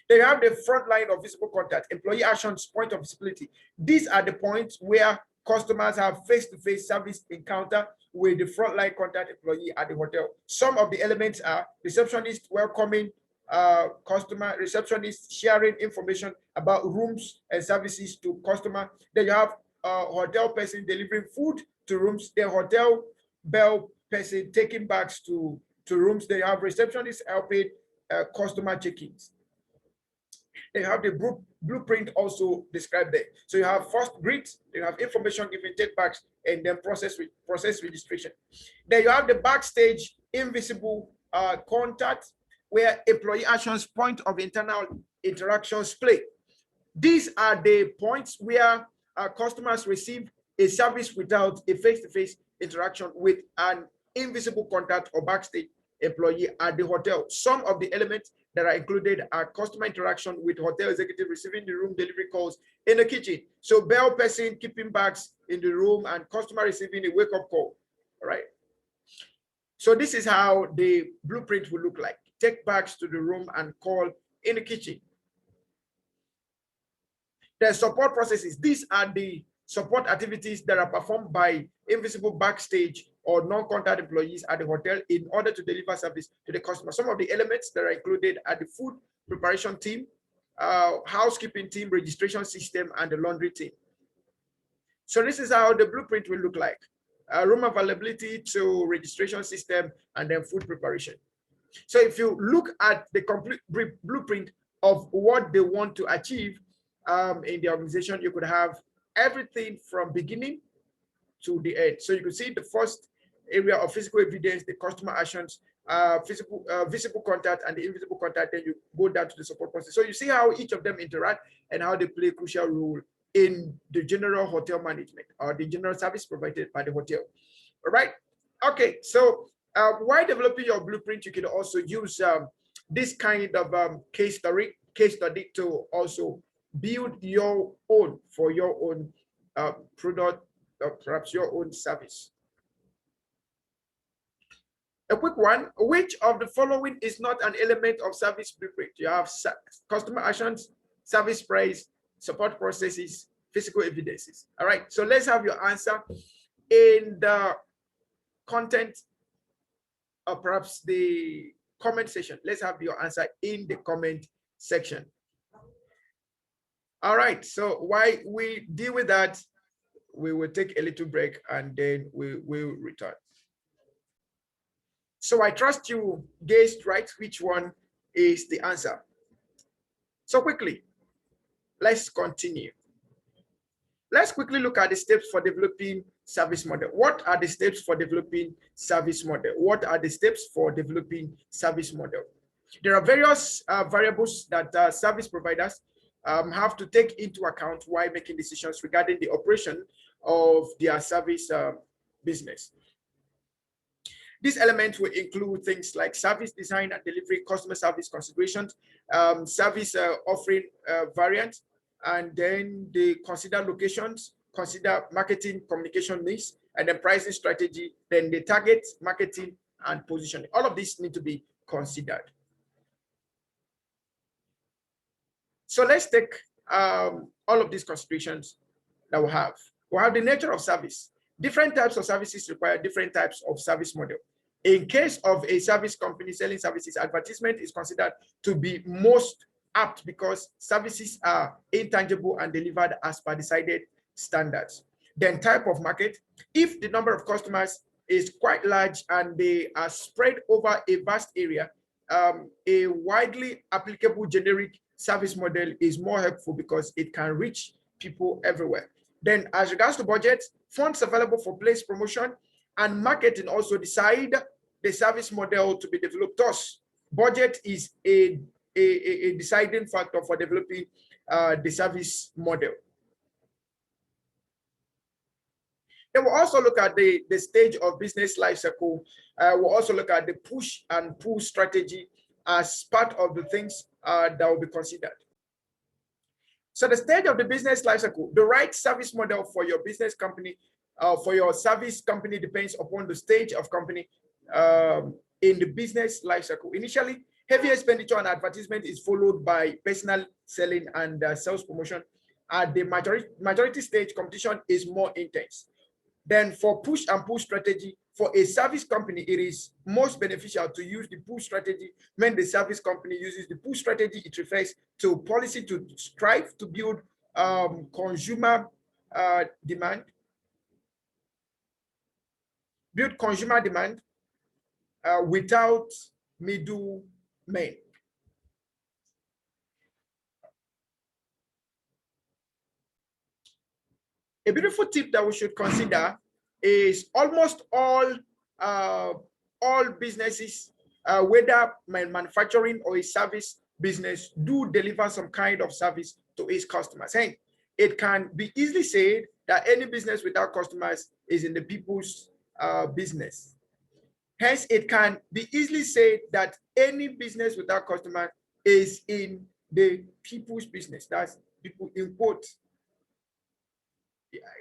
They have the front line of visible contact, employee actions, point of visibility. These are the points where customers have face-to-face service encounter with the frontline contact employee at the hotel. Some of the elements are receptionist welcoming customer, receptionist sharing information about rooms and services to customer. Then you have hotel person delivering food to rooms. The hotel bell person taking bags to rooms. They have receptionists helping customer check-ins. They have the blueprint also described there. So you have first greet, you have information given, take backs, and then process registration. Then you have the backstage invisible contact, where employee actions, point of internal interactions play. These are the points where customers receive a service without a face-to-face interaction with an invisible contact or backstage employee at the hotel. Some of the elements that are included are customer interaction with hotel executive receiving the room delivery calls in the kitchen. So bell person keeping bags in the room and customer receiving a wake-up call. All right. So this is how the blueprint will look like. Take bags to the room and call in the kitchen. The support processes. These are the support activities that are performed by invisible backstage or non-contact employees at the hotel in order to deliver service to the customer. Some of the elements that are included are the food preparation team, housekeeping team, registration system, and the laundry team. So this is how the blueprint will look like. Room availability to registration system and then food preparation. So if you look at the complete blueprint of what they want to achieve in the organization, you could have everything from beginning to the end. So you can see the first area of physical evidence, the customer actions, visible contact, and the invisible contact. Then you go down to the support process. So you see how each of them interact and how they play a crucial role in the general hotel management or the general service provided by the hotel. All right. Okay. So while developing your blueprint, you can also use this kind of case study to also build your own for your own product or perhaps your own service. A quick one, which of the following is not an element of service blueprint? You have customer actions, service price, support processes, physical evidences. All right, so let's have your answer in the content or perhaps the comment section. Let's have your answer in the comment section. All right, so while we deal with that, we will take a little break and then we will return. So I trust you guessed right which one is the answer. So quickly, let's continue. Let's quickly look at the steps for developing service model. What are the steps for developing service model? What are the steps for developing service model? There are various variables that service providers have to take into account while making decisions regarding the operation of their service business. These elements will include things like service design and delivery, customer service considerations, service offering variants, and then they consider locations, consider marketing communication mix, and then pricing strategy, then the target marketing and positioning. All of these need to be considered. So let's take all of these considerations that we have. We have the nature of service. Different types of services require different types of service model. In case of a service company selling services, advertisement is considered to be most apt because services are intangible and delivered as per decided standards. Then type of market. If the number of customers is quite large and they are spread over a vast area, a widely applicable generic service model is more helpful because it can reach people everywhere. Then as regards to budget, funds available for place promotion and marketing also decide the service model to be developed. Thus, budget is a deciding factor for developing the service model. Then we'll also look at the stage of business life cycle. We'll also look at the push and pull strategy as part of the things that will be considered. So the stage of the business life cycle, the right service model for your business company, for your service company depends upon the stage of company in the business life cycle. Initially, heavy expenditure on advertisement is followed by personal selling and sales promotion. At the majority stage, competition is more intense. Then for push and pull strategy, for a service company, it is most beneficial to use the pull strategy. When the service company uses the pull strategy, it refers to policy to strive to build consumer demand, without middlemen. A beautiful tip that we should consider is almost all businesses, whether manufacturing or a service business, do deliver some kind of service to its customers. Hence, it can be easily said that any business without customers is in the people's business. Hence, it can be easily said that any business without customers is in the people's business. That's people in quotes.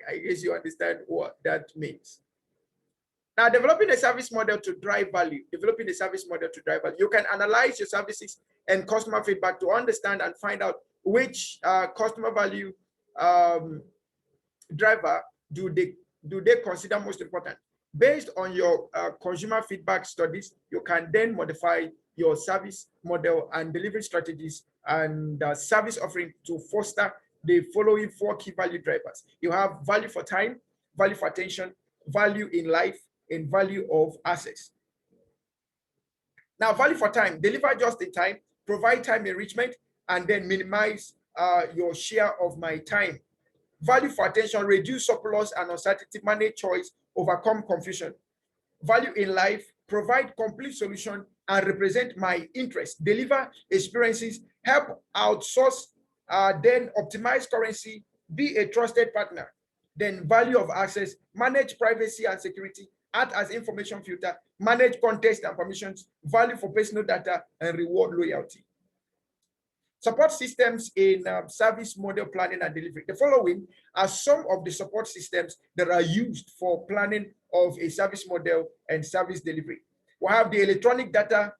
I guess you understand what that means. Now, developing a service model to drive value, you can analyze your services and customer feedback to understand and find out which customer value driver do they consider most important. Based on your consumer feedback studies, you can then modify your service model and delivery strategies and service offering to foster the following 4 key value drivers. You have value for time, value for attention, value in life, and value of access. Now, value for time, deliver just in time, provide time enrichment, and then minimize your share of my time. Value for attention, reduce surplus and uncertainty, manage choice, overcome confusion. Value in life, provide complete solution and represent my interest, deliver experiences, help outsource, then optimize currency, be a trusted partner. Then value of access, manage privacy and security, act as information filter, manage context and permissions, value for personal data, and reward loyalty. Support systems in service model planning and delivery. The following are some of the support systems that are used for planning of a service model and service delivery. We have the electronic data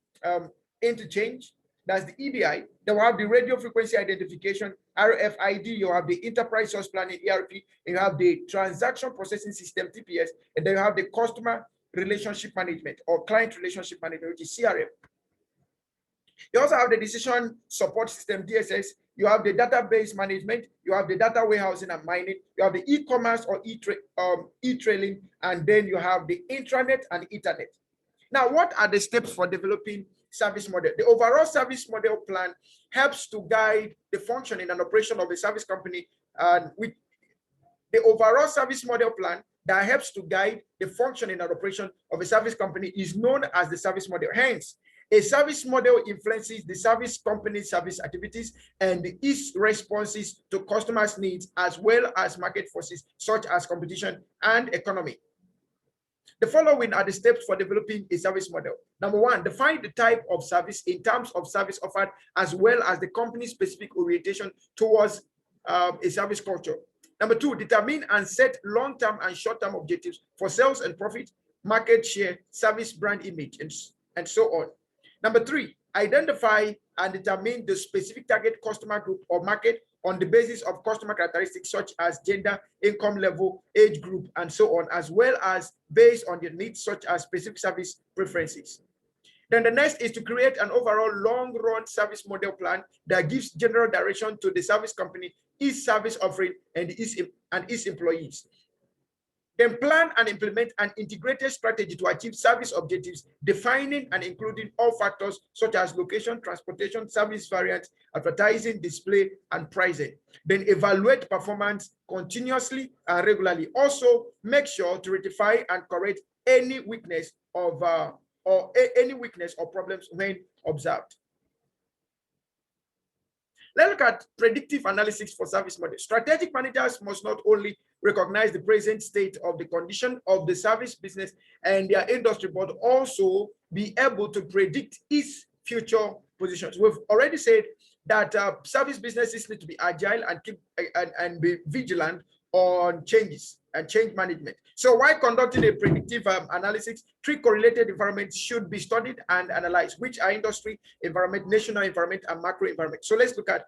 interchange, that's the EDI. Then we have the radio frequency identification, RFID. You have the enterprise source planning, ERP. And you have the transaction processing system, TPS. And then you have the customer relationship management or client relationship management, which is CRM. You also have the decision support system, DSS. You have the database management. You have the data warehousing and mining. You have the e-commerce or e-trailing. And then you have the intranet and Ethernet. Now, what are the steps for developing service model? The overall service model plan helps to guide the functioning and operation of a service company. And with the overall service model plan that helps to guide the functioning and operation of a service company is known as the service model. Hence, A service model influences the service company's service activities and its responses to customers' needs, as well as market forces such as competition and economy. The following are the steps for developing a service model. Number one, define the type of service in terms of service offered, as well as the company's specific orientation towards a service culture. Number two, determine and set long-term and short-term objectives for sales and profit, market share, service brand image, and so on. Number three, identify and determine the specific target customer group or market on the basis of customer characteristics such as gender, income level, age group, and so on, as well as based on your needs such as specific service preferences. Then the next is to create an overall long-run service model plan that gives general direction to the service company, its service offering, and its employees. Then plan and implement an integrated strategy to achieve service objectives, defining and including all factors such as location, transportation, service variants, advertising, display, and pricing. Then evaluate performance continuously and regularly. Also, make sure to rectify and correct any weakness of any weakness or problems when observed. Let's look at predictive analysis for service models. Strategic managers must not only recognize the present state of the condition of the service business and their industry, but also be able to predict its future positions. We've already said that service businesses need to be agile and keep and be vigilant on changes and change management. So while conducting a predictive analysis, three correlated environments should be studied and analyzed, which are industry environment, national environment, and macro environment. So let's look at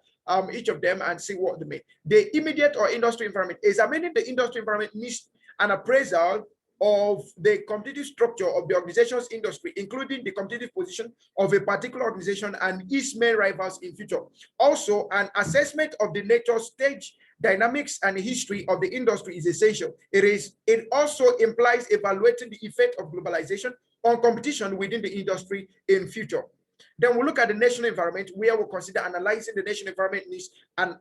each of them and see what they mean. The immediate or industry environment. Examining the industry environment needs an appraisal of the competitive structure of the organization's industry, including the competitive position of a particular organization and its main rivals in future. Also, an assessment of the nature, stage, dynamics, and history of the industry is essential. It also implies evaluating the effect of globalization on competition within the industry in future. Then we'll look at the national environment, where we'll consider analyzing the national environment needs and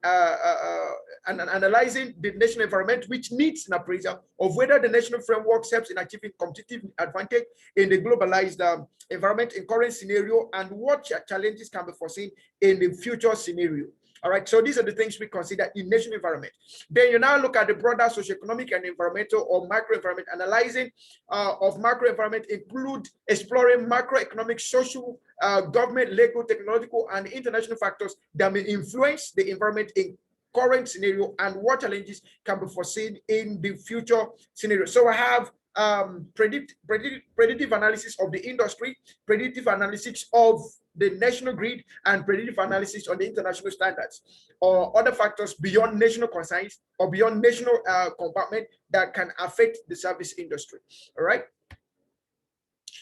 analyzing the national environment, which needs an appraisal of whether the national framework helps in achieving competitive advantage in the globalized environment in current scenario, and what challenges can be foreseen in the future scenario. All right, so these are the things we consider in national environment. Then you now look at the broader socioeconomic and environmental or macro environment. Analyzing of macro environment include exploring macroeconomic, social, government, legal, technological, and international factors that may influence the environment in current scenario and what challenges can be foreseen in the future scenario. So I have predictive analysis of the industry, predictive analysis of the national grid, and predictive analysis on the international standards or other factors beyond national concerns or beyond national compartment that can affect the service industry. All right.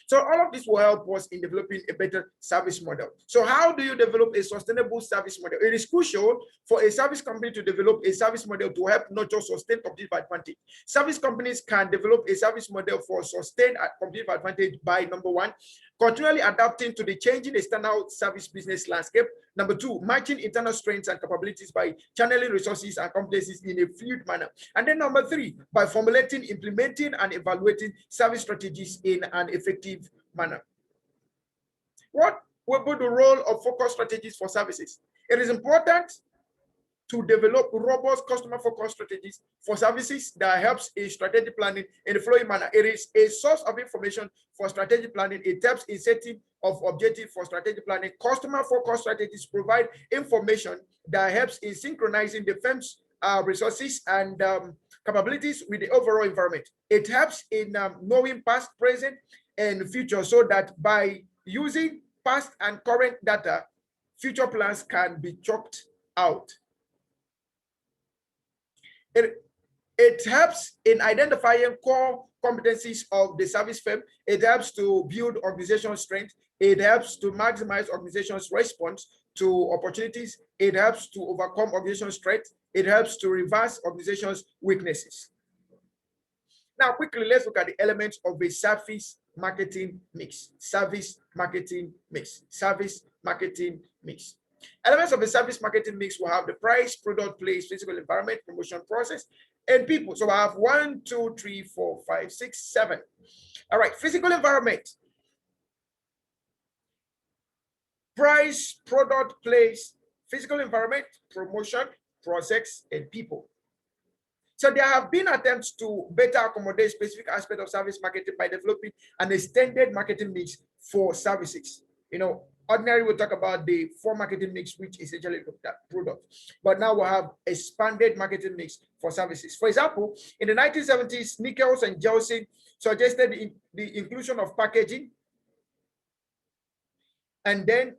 So all of this will help us in developing a better service model. So how do you develop a sustainable service model? It is crucial for a service company to develop a service model to help not just sustain competitive advantage. Service companies can develop a service model for sustained competitive advantage by, number one, continually adapting to the changing external service business landscape. Number two, matching internal strengths and capabilities by channeling resources and competencies in a fluid manner. And then number three, by formulating, implementing, and evaluating service strategies in an effective manner. What will be the role of focus strategies for services? It is important to develop robust customer-focused strategies for services that helps in strategic planning in a flowing manner. It is a source of information for strategic planning. It helps in setting of objective for strategic planning. Customer-focused strategies provide information that helps in synchronizing the firm's resources and capabilities with the overall environment. It helps in knowing past, present, and future, so that by using past and current data, future plans can be chalked out. It helps in identifying core competencies of the service firm. It helps to build organizational strength. It helps to maximize organization's response to opportunities. It helps to overcome organizational strength. It helps to reverse organization's weaknesses. Now, quickly, let's look at the elements of a service marketing mix. Service marketing mix. Service marketing mix. Elements of the service marketing mix will have the price, product, place, physical environment, promotion process, and people. So I have 1, 2, 3, 4, 5, 6, 7. All right, physical environment. price, product, place, physical environment, promotion, process, and people. So there have been attempts to better accommodate specific aspects of service marketing by developing an extended marketing mix for services. Ordinarily we'll talk about the four marketing mix, which essentially look at products. But now we'll have expanded marketing mix for services. For example, in the 1970s, Nichols and Jelsin suggested the inclusion of packaging. And then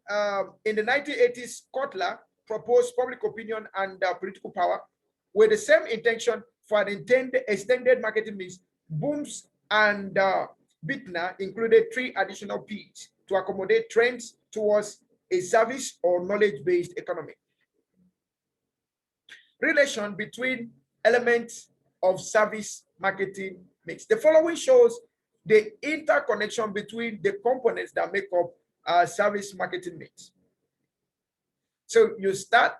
in the 1980s, Kotler proposed public opinion and political power with the same intention for an extended marketing mix. Booms and Bittner included 3 additional P's to accommodate trends towards a service or knowledge-based economy. Relation between elements of service marketing mix. The following shows the interconnection between the components that make up service marketing mix. So you start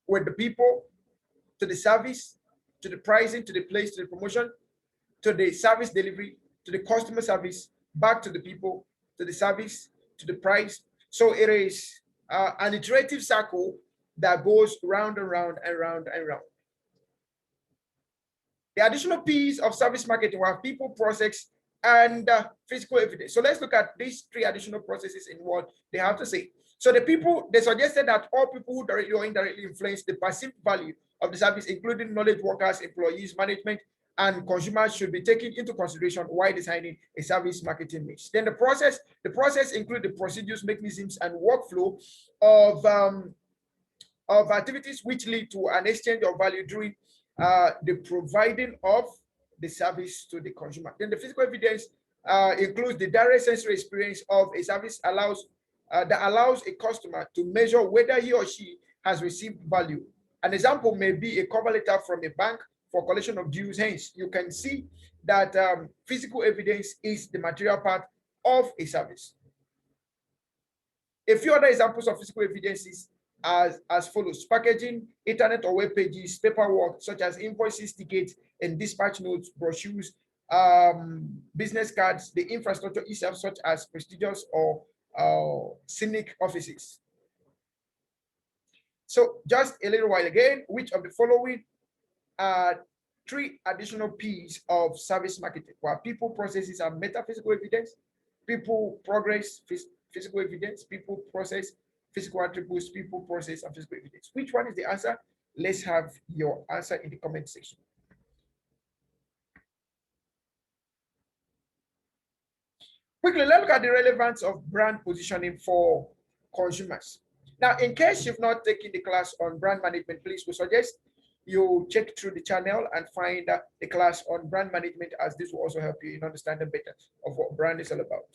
with the people, to the service, to the pricing, to the place, to the promotion, to the service delivery, to the customer service, back to the people, to the service, to the price. So it is an iterative circle that goes round and round and round and round. The additional P's of service marketing were people, process, and physical evidence. So let's look at these 3 additional processes in what they have to say. So the people, they suggested that all people who directly or indirectly influence the perceived value of the service, including knowledge workers, employees, management, and consumers, should be taken into consideration while designing a service marketing mix. Then the process includes the procedures, mechanisms, and workflow of activities which lead to an exchange of value during the providing of the service to the consumer. Then the physical evidence includes the direct sensory experience of a service that allows a customer to measure whether he or she has received value. An example may be a cover letter from a bank for collection of dues. Hence, you can see that physical evidence is the material part of a service. A few other examples of physical evidences as follows: packaging, internet or web pages, paperwork such as invoices, tickets, and dispatch notes, brochures, business cards, the infrastructure itself such as prestigious or scenic offices. So just a little while again, which of the following are 3 additional P's of service marketing? While people, processes, and metaphysical evidence. People, progress, physical evidence. People, process, physical attributes. People, process, and physical evidence. Which one is the answer? Let's have your answer in the comment section. Quickly, let's look at the relevance of brand positioning for consumers. Now, in case you've not taken the class on brand management, please, we suggest you check through the channel and find the class on brand management, as this will also help you in understanding better of what brand is all about.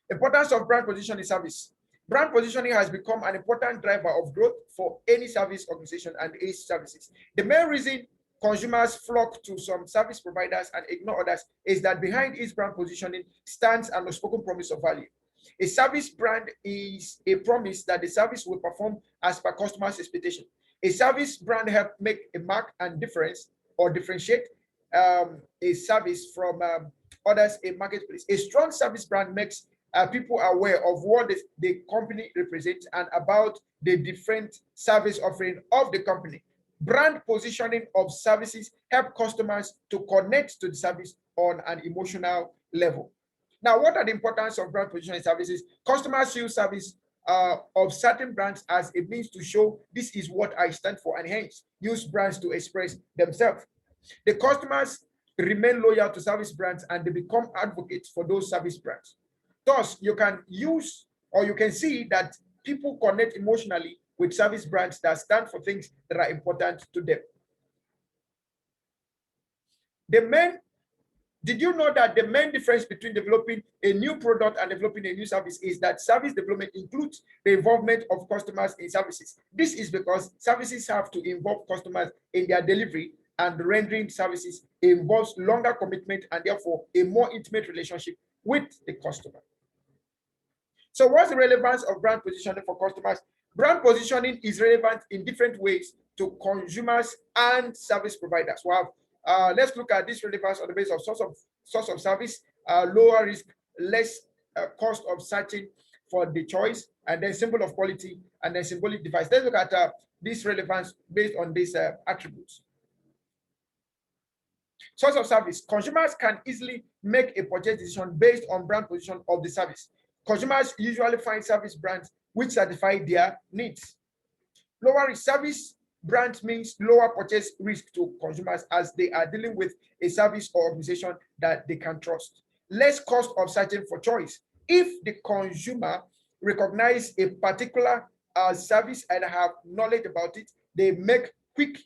Importance of brand positioning service. Brand positioning has become an important driver of growth for any service organization and its services. The main reason consumers flock to some service providers and ignore others is that behind each brand positioning stands an unspoken promise of value. A service brand is a promise that the service will perform as per customers' expectation. A service brand helps make a mark and difference or differentiate a service from others in marketplace. A strong service brand makes people aware of what the company represents and about the different service offering of the company. Brand positioning of services help customers to connect to the service on an emotional level. Now, what are the importance of brand positioning services? Customers use service of certain brands as a means to show this is what I stand for, and hence use brands to express themselves. The customers remain loyal to service brands and they become advocates for those service brands. Thus, you can use or you can see that people connect emotionally with service brands that stand for things that are important to them. Did you know that the main difference between developing a new product and developing a new service is that service development includes the involvement of customers in services? This is because services have to involve customers in their delivery, and rendering services involves longer commitment and therefore a more intimate relationship with the customer. So what's the relevance of brand positioning for customers? Brand positioning is relevant in different ways to consumers and service providers. Well, let's look at this relevance on the basis of source of service, lower risk, less cost of searching for the choice, and then symbol of quality, and then symbolic device. Let's look at this relevance based on these attributes. Source of service. Consumers can easily make a purchase decision based on brand position of the service. Consumers usually find service brands which satisfy their needs. Lower risk. Service brand means lower purchase risk to consumers as they are dealing with a service or organization that they can trust. Less cost of searching for choice. If the consumer recognize a particular service and have knowledge about it, they make quick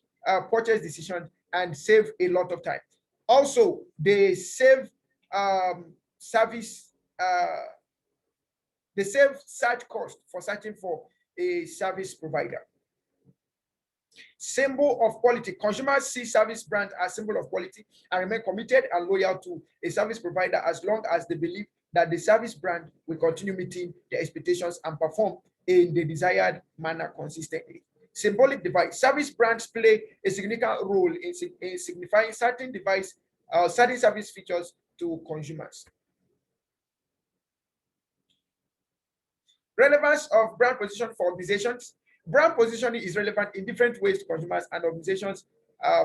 purchase decisions and save a lot of time. Also, they save they save search cost for searching for a service provider. Symbol of quality. Consumers see service brand as symbol of quality and remain committed and loyal to a service provider as long as they believe that the service brand will continue meeting their expectations and perform in the desired manner consistently. Symbolic device. Service brands play a significant role in signifying certain certain service features to consumers. Relevance of brand position for organizations. Brand positioning is relevant in different ways to consumers and organizations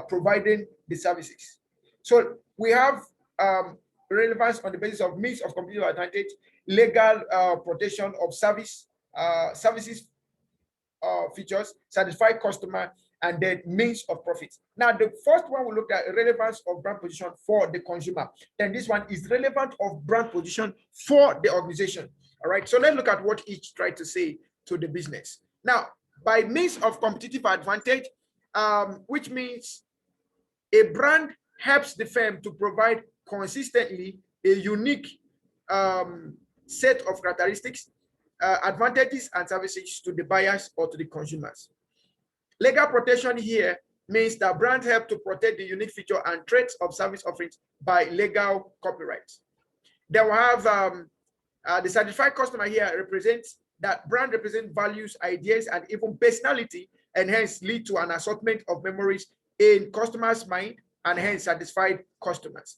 providing the services. So we have relevance on the basis of means of competitive advantage, legal protection of services features, satisfy customer, and then means of profit. Now, the first one we looked at relevance of brand position for the consumer. Then this one is relevant of brand position for the organization. All right, so let's look at what each tried to say to the business. Now, by means of competitive advantage, which means a brand helps the firm to provide consistently a unique set of characteristics, advantages, and services to the buyers or to the consumers. Legal protection here means that brands help to protect the unique feature and traits of service offerings by legal copyrights. Then we have the satisfied customer here represents that brand represent values, ideas, and even personality, and hence lead to an assortment of memories in customers' mind, and hence satisfied customers.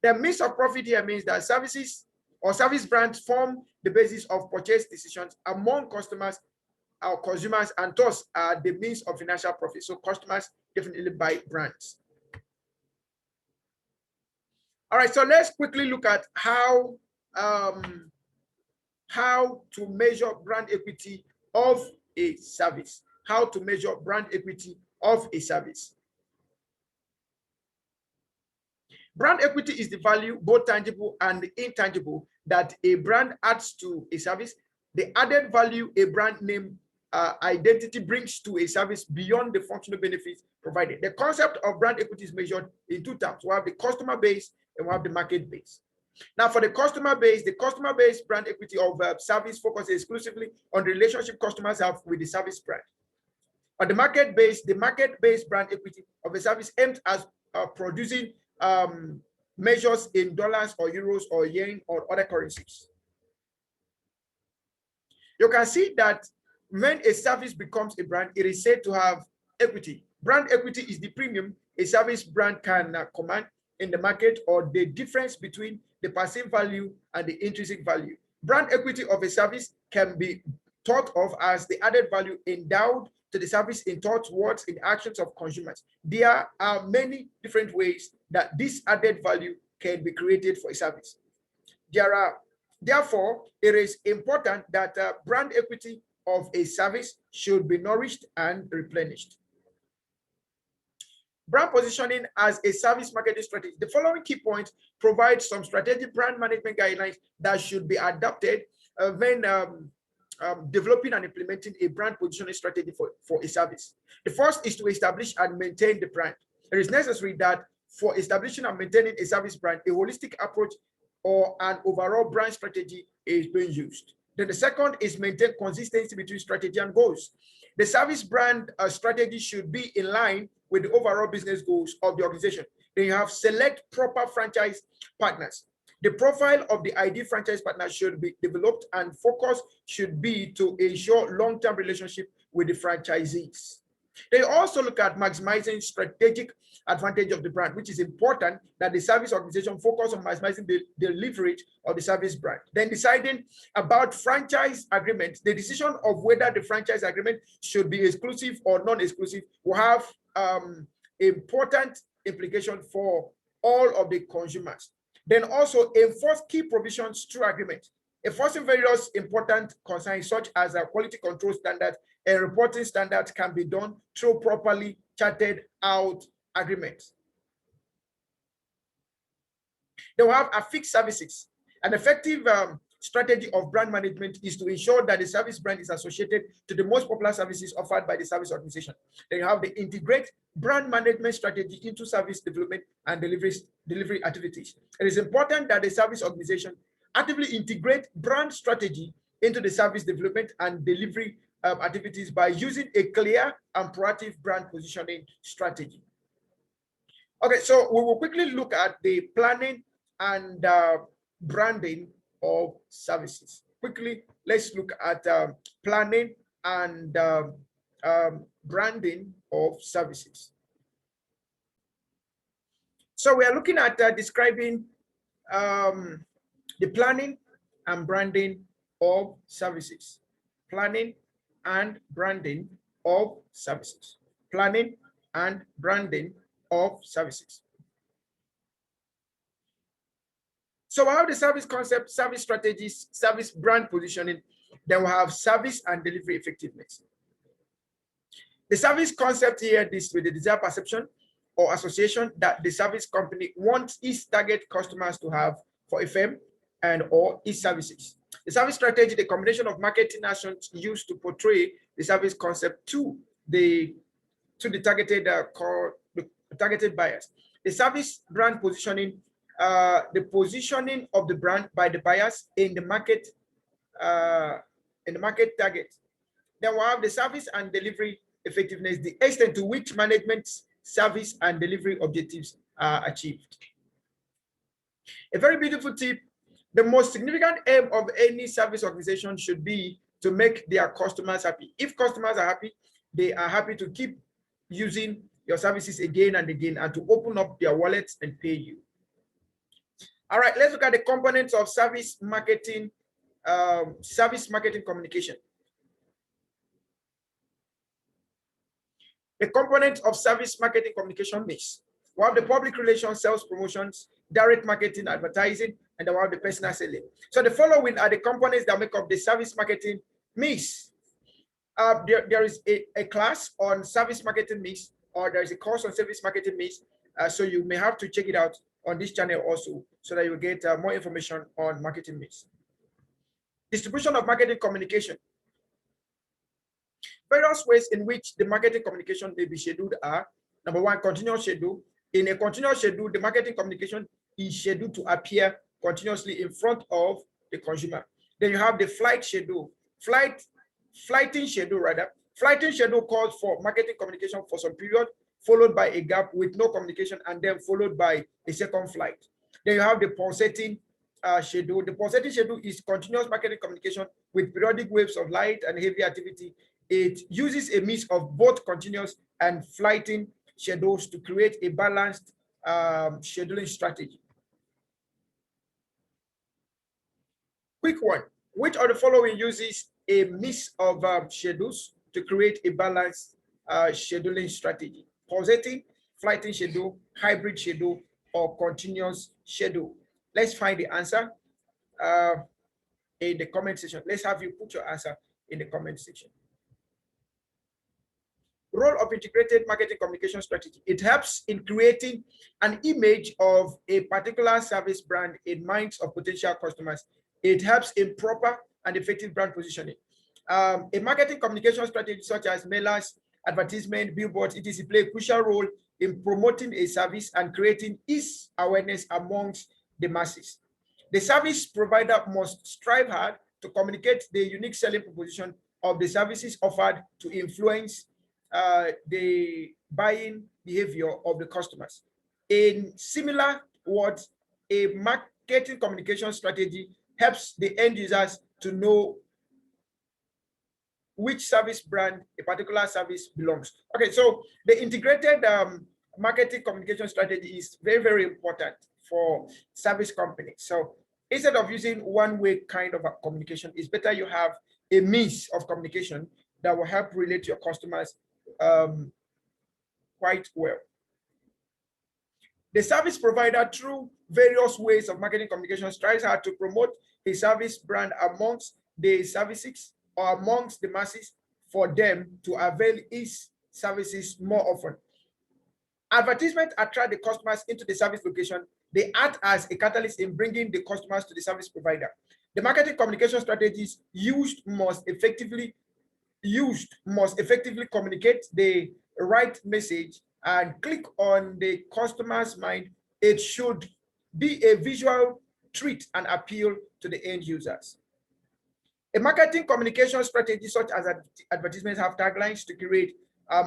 The means of profit here means that services or service brands form the basis of purchase decisions among customers or consumers, and thus are the means of financial profit. So customers definitely buy brands. All right, so let's quickly look at how to measure brand equity of a service. How to measure brand equity of a service. Brand equity is the value, both tangible and intangible, that a brand adds to a service. The added value a brand name identity brings to a service beyond the functional benefits provided. The concept of brand equity is measured in two terms. We have the customer base and we have the market base. Now, for the customer base brand equity of service focuses exclusively on the relationship customers have with the service brand. On the market base brand equity of a service aims at producing measures in dollars or euros or yen or other currencies. You can see that when a service becomes a brand, it is said to have equity. Brand equity is the premium a service brand can command in the market, or the difference between the perceived value and the intrinsic value. Brand equity of a service can be thought of as the added value endowed to the service in thoughts, words, in actions of consumers. There are many different ways that this added value can be created for a service. Therefore, it is important that brand equity of a service should be nourished and replenished. Brand positioning as a service marketing strategy. The following key points provide some strategic brand management guidelines that should be adopted when developing and implementing a brand positioning strategy for a service. The first is to establish and maintain the brand. It is necessary that for establishing and maintaining a service brand, a holistic approach or an overall brand strategy is being used. Then the second is maintain consistency between strategy and goals. The service brand strategy should be in line with the overall business goals of the organization. Then you have select proper franchise partners. The profile of the ideal franchise partner should be developed, and focus should be to ensure long-term relationship with the franchisees. They also look at maximizing strategic advantage of the brand, which is important that the service organization focus on maximizing the leverage of the service brand. Then deciding about franchise agreement, the decision of whether the franchise agreement should be exclusive or non-exclusive will have important implication for all of the consumers. Then also enforce key provisions through agreement. Enforcing various important concerns such as quality control standards and reporting standards can be done through properly charted out agreements. They will have affixed services. An effective strategy of brand management is to ensure that the service brand is associated to the most popular services offered by the service organization. Then you have the integrate brand management strategy into service development and delivery activities. It is important that the service organization actively integrate brand strategy into the service development and delivery activities by using a clear and proactive brand positioning strategy. Okay, so we will quickly look at the planning and branding of services. Quickly, let's look at planning and branding of services. So we are looking at describing the planning and branding of services. Planning and branding of services. Planning and branding of services. So we have the service concept, service strategies, service brand positioning. Then we have service and delivery effectiveness. The service concept here is with the desired perception or association that the service company wants its target customers to have for a firm and or its services. The service strategy, the combination of marketing actions used to portray the service concept to the targeted targeted buyers. The service brand positioning, the positioning of the brand by the buyers in the market target. Then we have the service and delivery effectiveness, the extent to which management's service and delivery objectives are achieved. A very beautiful tip: the most significant aim of any service organization should be to make their customers happy. If customers are happy, they are happy to keep using your services again and again and to open up their wallets and pay you. All right, let's look at the components of service marketing communication. The components of service marketing communication mix. We have the public relations, sales promotions, direct marketing, advertising, and we have the personal selling. So the following are the components that make up the service marketing mix. There is a class on service marketing mix, or there is a course on service marketing mix. So you may have to check it out on this channel also, so that you get more information on marketing mix. Distribution of marketing communication. Various ways in which the marketing communication may be scheduled are: number one, continuous schedule. In a continuous schedule, the marketing communication is scheduled to appear continuously in front of the consumer. Then you have the flighting schedule. Flighting schedule calls for marketing communication for some period, followed by a gap with no communication, and then followed by a second flight. Then you have the pulsating schedule. The pulsating schedule is continuous marketing communication with periodic waves of light and heavy activity. It uses a mix of both continuous and flighting schedules to create a balanced scheduling strategy. Quick one: which of the following uses a mix of schedules to create a balanced scheduling strategy? Pulsating, flighting schedule, hybrid schedule, or continuous schedule? Let's find the answer in the comment section. Let's have you put your answer in the comment section. Role of integrated marketing communication strategy. It helps in creating an image of a particular service brand in minds of potential customers. It helps in proper and effective brand positioning. A marketing communication strategy such as mailers, advertisement, billboards, etc. play a crucial role in promoting a service and creating its awareness amongst the masses. The service provider must strive hard to communicate the unique selling proposition of the services offered to influence the buying behavior of the customers. In similar words, a marketing communication strategy helps the end users to know which service brand a particular service belongs. Okay, so the integrated marketing communication strategy is very, very important for service companies. So instead of using one-way kind of a communication, it's better you have a means of communication that will help relate to your customers quite well. The service provider, through various ways of marketing communication, tries hard to promote a service brand amongst the services or amongst the masses for them to avail its services more often. Advertisements attract the customers into the service location. They act as a catalyst in bringing the customers to the service provider. The marketing communication strategies used must effectively communicate the right message and click on the customer's mind. It should be a visual treat and appeal to the end users. A marketing communication strategy such as advertisements have taglines to create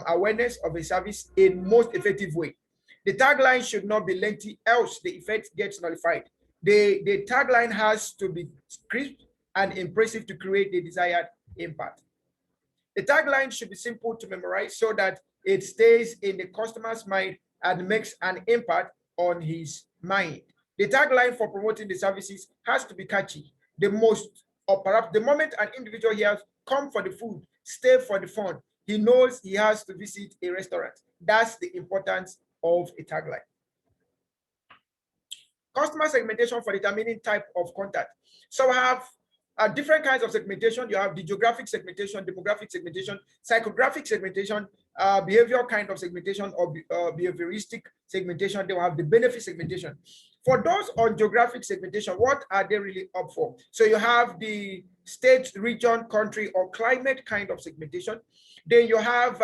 awareness of a service in most effective way. The tagline should not be lengthy, else the effect gets nullified. The tagline has to be crisp and impressive to create the desired impact. The tagline should be simple to memorize so that it stays in the customer's mind and makes an impact on his mind. The tagline for promoting the services has to be catchy. Or perhaps the moment an individual hears, "Come for the food, stay for the fun," he knows he has to visit a restaurant. That's the importance of a tagline. Customer segmentation for determining type of contact. So I have different kinds of segmentation. You have the geographic segmentation, demographic segmentation, psychographic segmentation, behavioral kind of segmentation, or behavioristic segmentation. They will have the benefit segmentation. For those on geographic segmentation, what are they really up for? So you have the state, region, country, or climate kind of segmentation. Then you have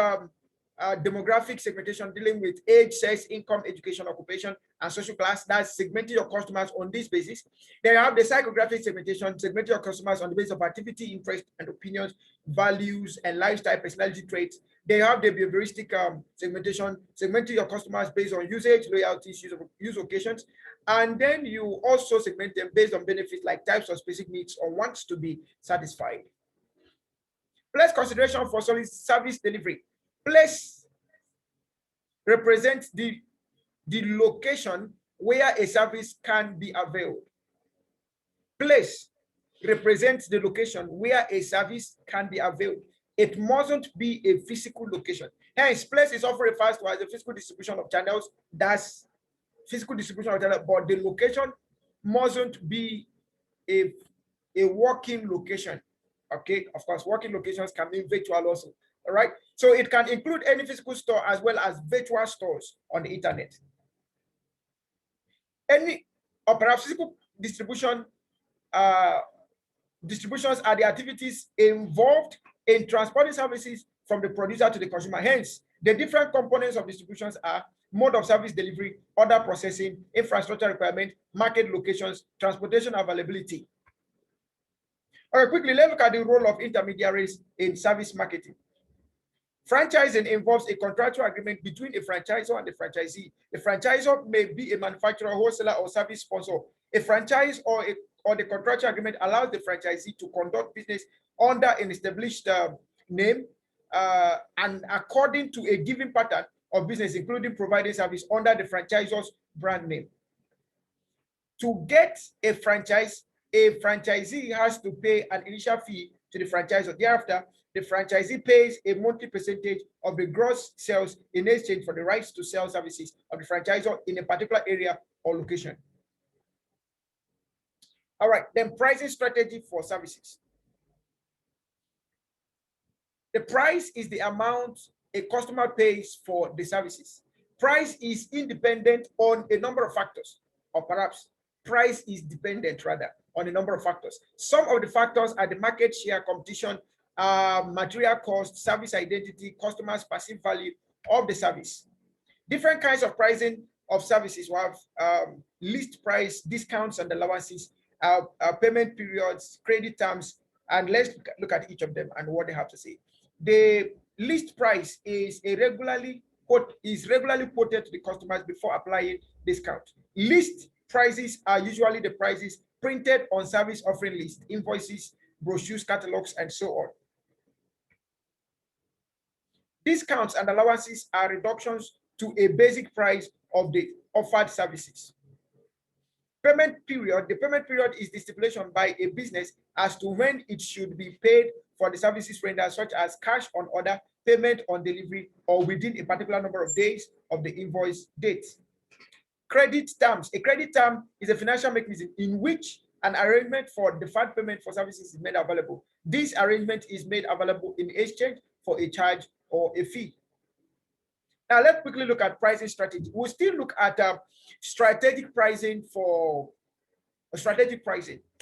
demographic segmentation dealing with age, sex, income, education, occupation, and social class. That's segmenting your customers on this basis. Then you have the psychographic segmentation, segmenting your customers on the basis of activity, interest, and opinions, values, and lifestyle personality traits. Then you have the behavioristic segmentation, segmenting your customers based on usage, loyalties, use occasions. And then you also segment them based on benefits like types of specific needs or wants to be satisfied. Place consideration for service delivery. Place represents the location where a service can be availed. Place represents the location where a service can be availed. It mustn't be a physical location. Hence, place is often referred to as the physical distribution of channels. That's physical distribution of channels, but the location mustn't be a working location. Okay, of course, working locations can be virtual also. All right, so it can include any physical store as well as virtual stores on the internet. Any or perhaps physical distributions are the activities involved in transporting services from the producer to the consumer. Hence, the different components of distributions are mode of service delivery, order processing, infrastructure requirement, market locations, transportation availability. All right, quickly, let's look at the role of intermediaries in service marketing. Franchising involves a contractual agreement between a franchisor and the franchisee. The franchisor may be a manufacturer, wholesaler, or service sponsor. A franchise or the contractual agreement allows the franchisee to conduct business under an established name and according to a given pattern of business, including providing service under the franchisor's brand name. To get a franchise, a franchisee has to pay an initial fee to the franchisor. Thereafter, the franchisee pays a monthly percentage of the gross sales in exchange for the rights to sell services of the franchisor in a particular area or location. All right, then pricing strategy for services. The price is the amount a customer pays for the services. Price is independent on a number of factors, or perhaps price is dependent rather on a number of factors. Some of the factors are the market share, competition, material cost, service identity, customers' perceived value of the service. Different kinds of pricing of services. We have list price, discounts and allowances, payment periods, credit terms, and let's look at each of them and what they have to say. The list price is regularly quoted to the customers before applying discount. List prices are usually the prices printed on service offering list, invoices, brochures, catalogs, and so on. Discounts and allowances are reductions to a basic price of the offered services. Payment period, the payment period is the stipulation by a business as to when it should be paid for the services rendered, such as cash on order, payment on delivery, or within a particular number of days of the invoice date. Credit terms. A credit term is a financial mechanism in which an arrangement for deferred payment for services is made available. This arrangement is made available in exchange for a charge or a fee. Now, let's quickly look at pricing strategy. We'll still look at strategic pricing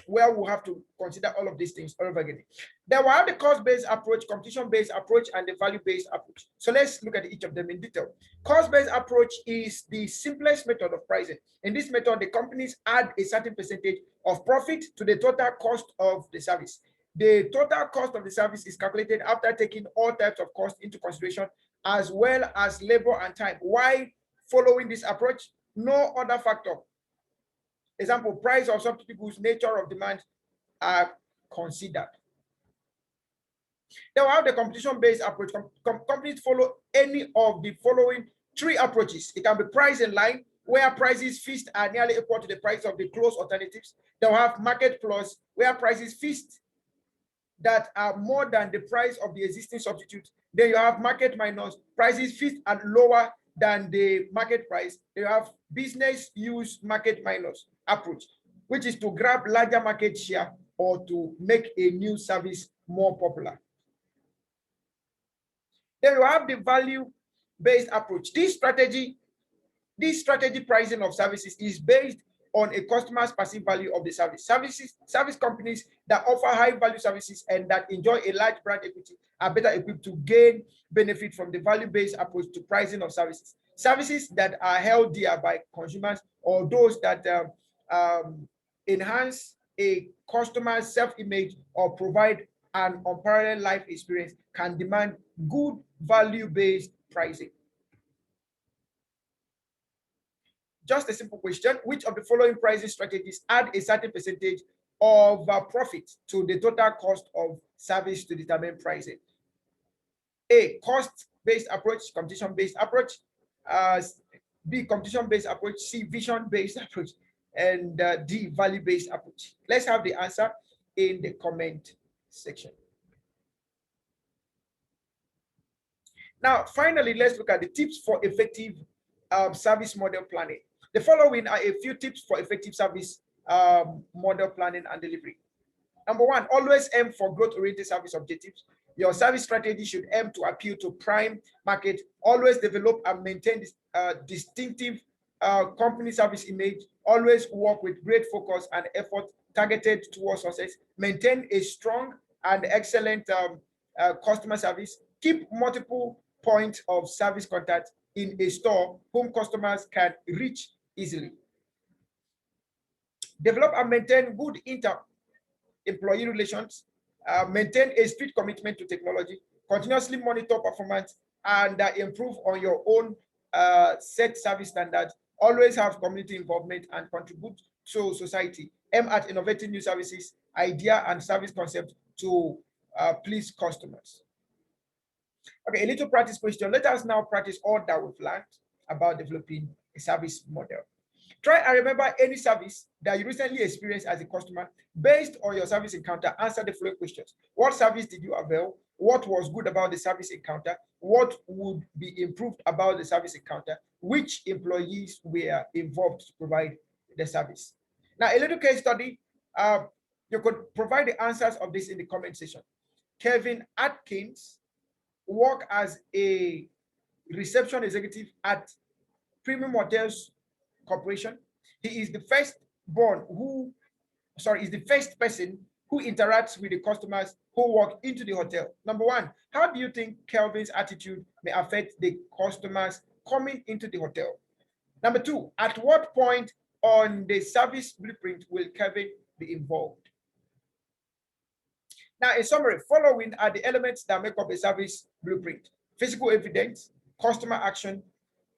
where we'll have to consider all of these things all over again. Then we'll have the cost-based approach, competition-based approach, and the value-based approach. So let's look at each of them in detail. Cost-based approach is the simplest method of pricing. In this method, the companies add a certain percentage of profit to the total cost of the service. The total cost of the service is calculated after taking all types of costs into consideration, as well as labor and time. Why following this approach? No other factor, example, price of substitute goods, nature of demand, are considered. Then we have the competition-based approach. Companies follow any of the following three approaches. It can be price in line, where prices fixed are nearly equal to the price of the close alternatives. Then we have market plus, where prices fixed that are more than the price of the existing substitute. Then you have market minus, prices fixed and lower than the market price. Then you have business use market minus approach, which is to grab larger market share or to make a new service more popular. Then you have the value-based approach. This strategy pricing of services is based on a customer's perceived value of the service. Service companies that offer high-value services and that enjoy a large brand equity are better equipped to gain benefit from the value-based approach to pricing of services. Services that are held dear by consumers or those that enhance a customer's self-image or provide an unparalleled life experience can demand good value-based pricing. Just a simple question: which of the following pricing strategies add a certain percentage of profit to the total cost of service to determine pricing? A, cost-based approach, competition-based approach. B, competition-based approach. C, vision-based approach. And D, value-based approach. Let's have the answer in the comment section. Now, finally, let's look at the tips for effective service model planning. The following are a few tips for effective service model planning and delivery. Number one, always aim for growth-oriented service objectives. Your service strategy should aim to appeal to prime market. Always develop and maintain this distinctive company service image. Always work with great focus and effort targeted towards success. Maintain a strong and excellent customer service. Keep multiple points of service contact in a store whom customers can reach easily. Develop and maintain good inter-employee relations. Maintain a strict commitment to technology. Continuously monitor performance and improve on your own set service standards. Always have community involvement and contribute to society. Aim at innovating new services, idea, and service concepts to please customers. Okay, a little practice question. Let us now practice all that we've learned about developing a service model. Try and remember any service that you recently experienced as a customer. Based on your service encounter, answer the following questions. What service did you avail? What was good about the service encounter? What would be improved about the service encounter? Which employees were involved to provide the service? Now, a little case study. You could provide the answers of this in the comment section. Kevin Atkins worked as a reception executive at Premium Hotels Corporation. He is the first person who interacts with the customers who walk into the hotel. Number one, how do you think Kelvin's attitude may affect the customers coming into the hotel? Number two, at what point on the service blueprint will Kelvin be involved? Now, in summary, following are the elements that make up a service blueprint: physical evidence, customer action,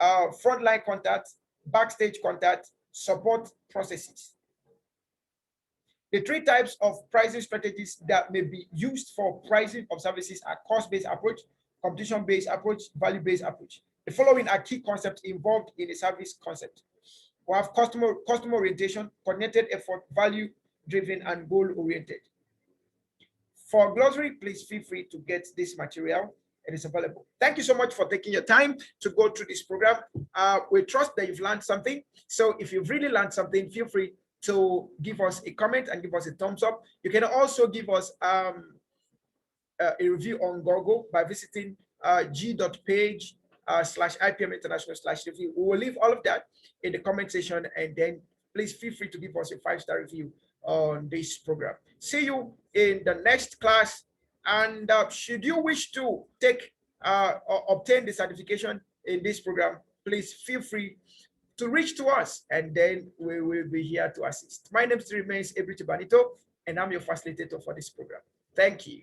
frontline contact, backstage contact, support processes. The three types of pricing strategies that may be used for pricing of services are cost-based approach, competition-based approach, value-based approach. The following are key concepts involved in a service concept. We have customer orientation, coordinated effort, value-driven, and goal-oriented. For glossary, please feel free to get this material. It is available. Thank you so much for taking your time to go through this program. We trust that you've learned something. So if you've really learned something, feel free to give us a comment and give us a thumbs up. You can also give us a review on Google by visiting g.page /IPM International /review. We will leave all of that in the comment section, and then please feel free to give us a 5-star review on this program. See you in the next class. And should you wish to take or obtain the certification in this program, please feel free to reach to us, and then we will be here to assist. My name still remains Eburuche Banito, and I'm your facilitator for this program. Thank you.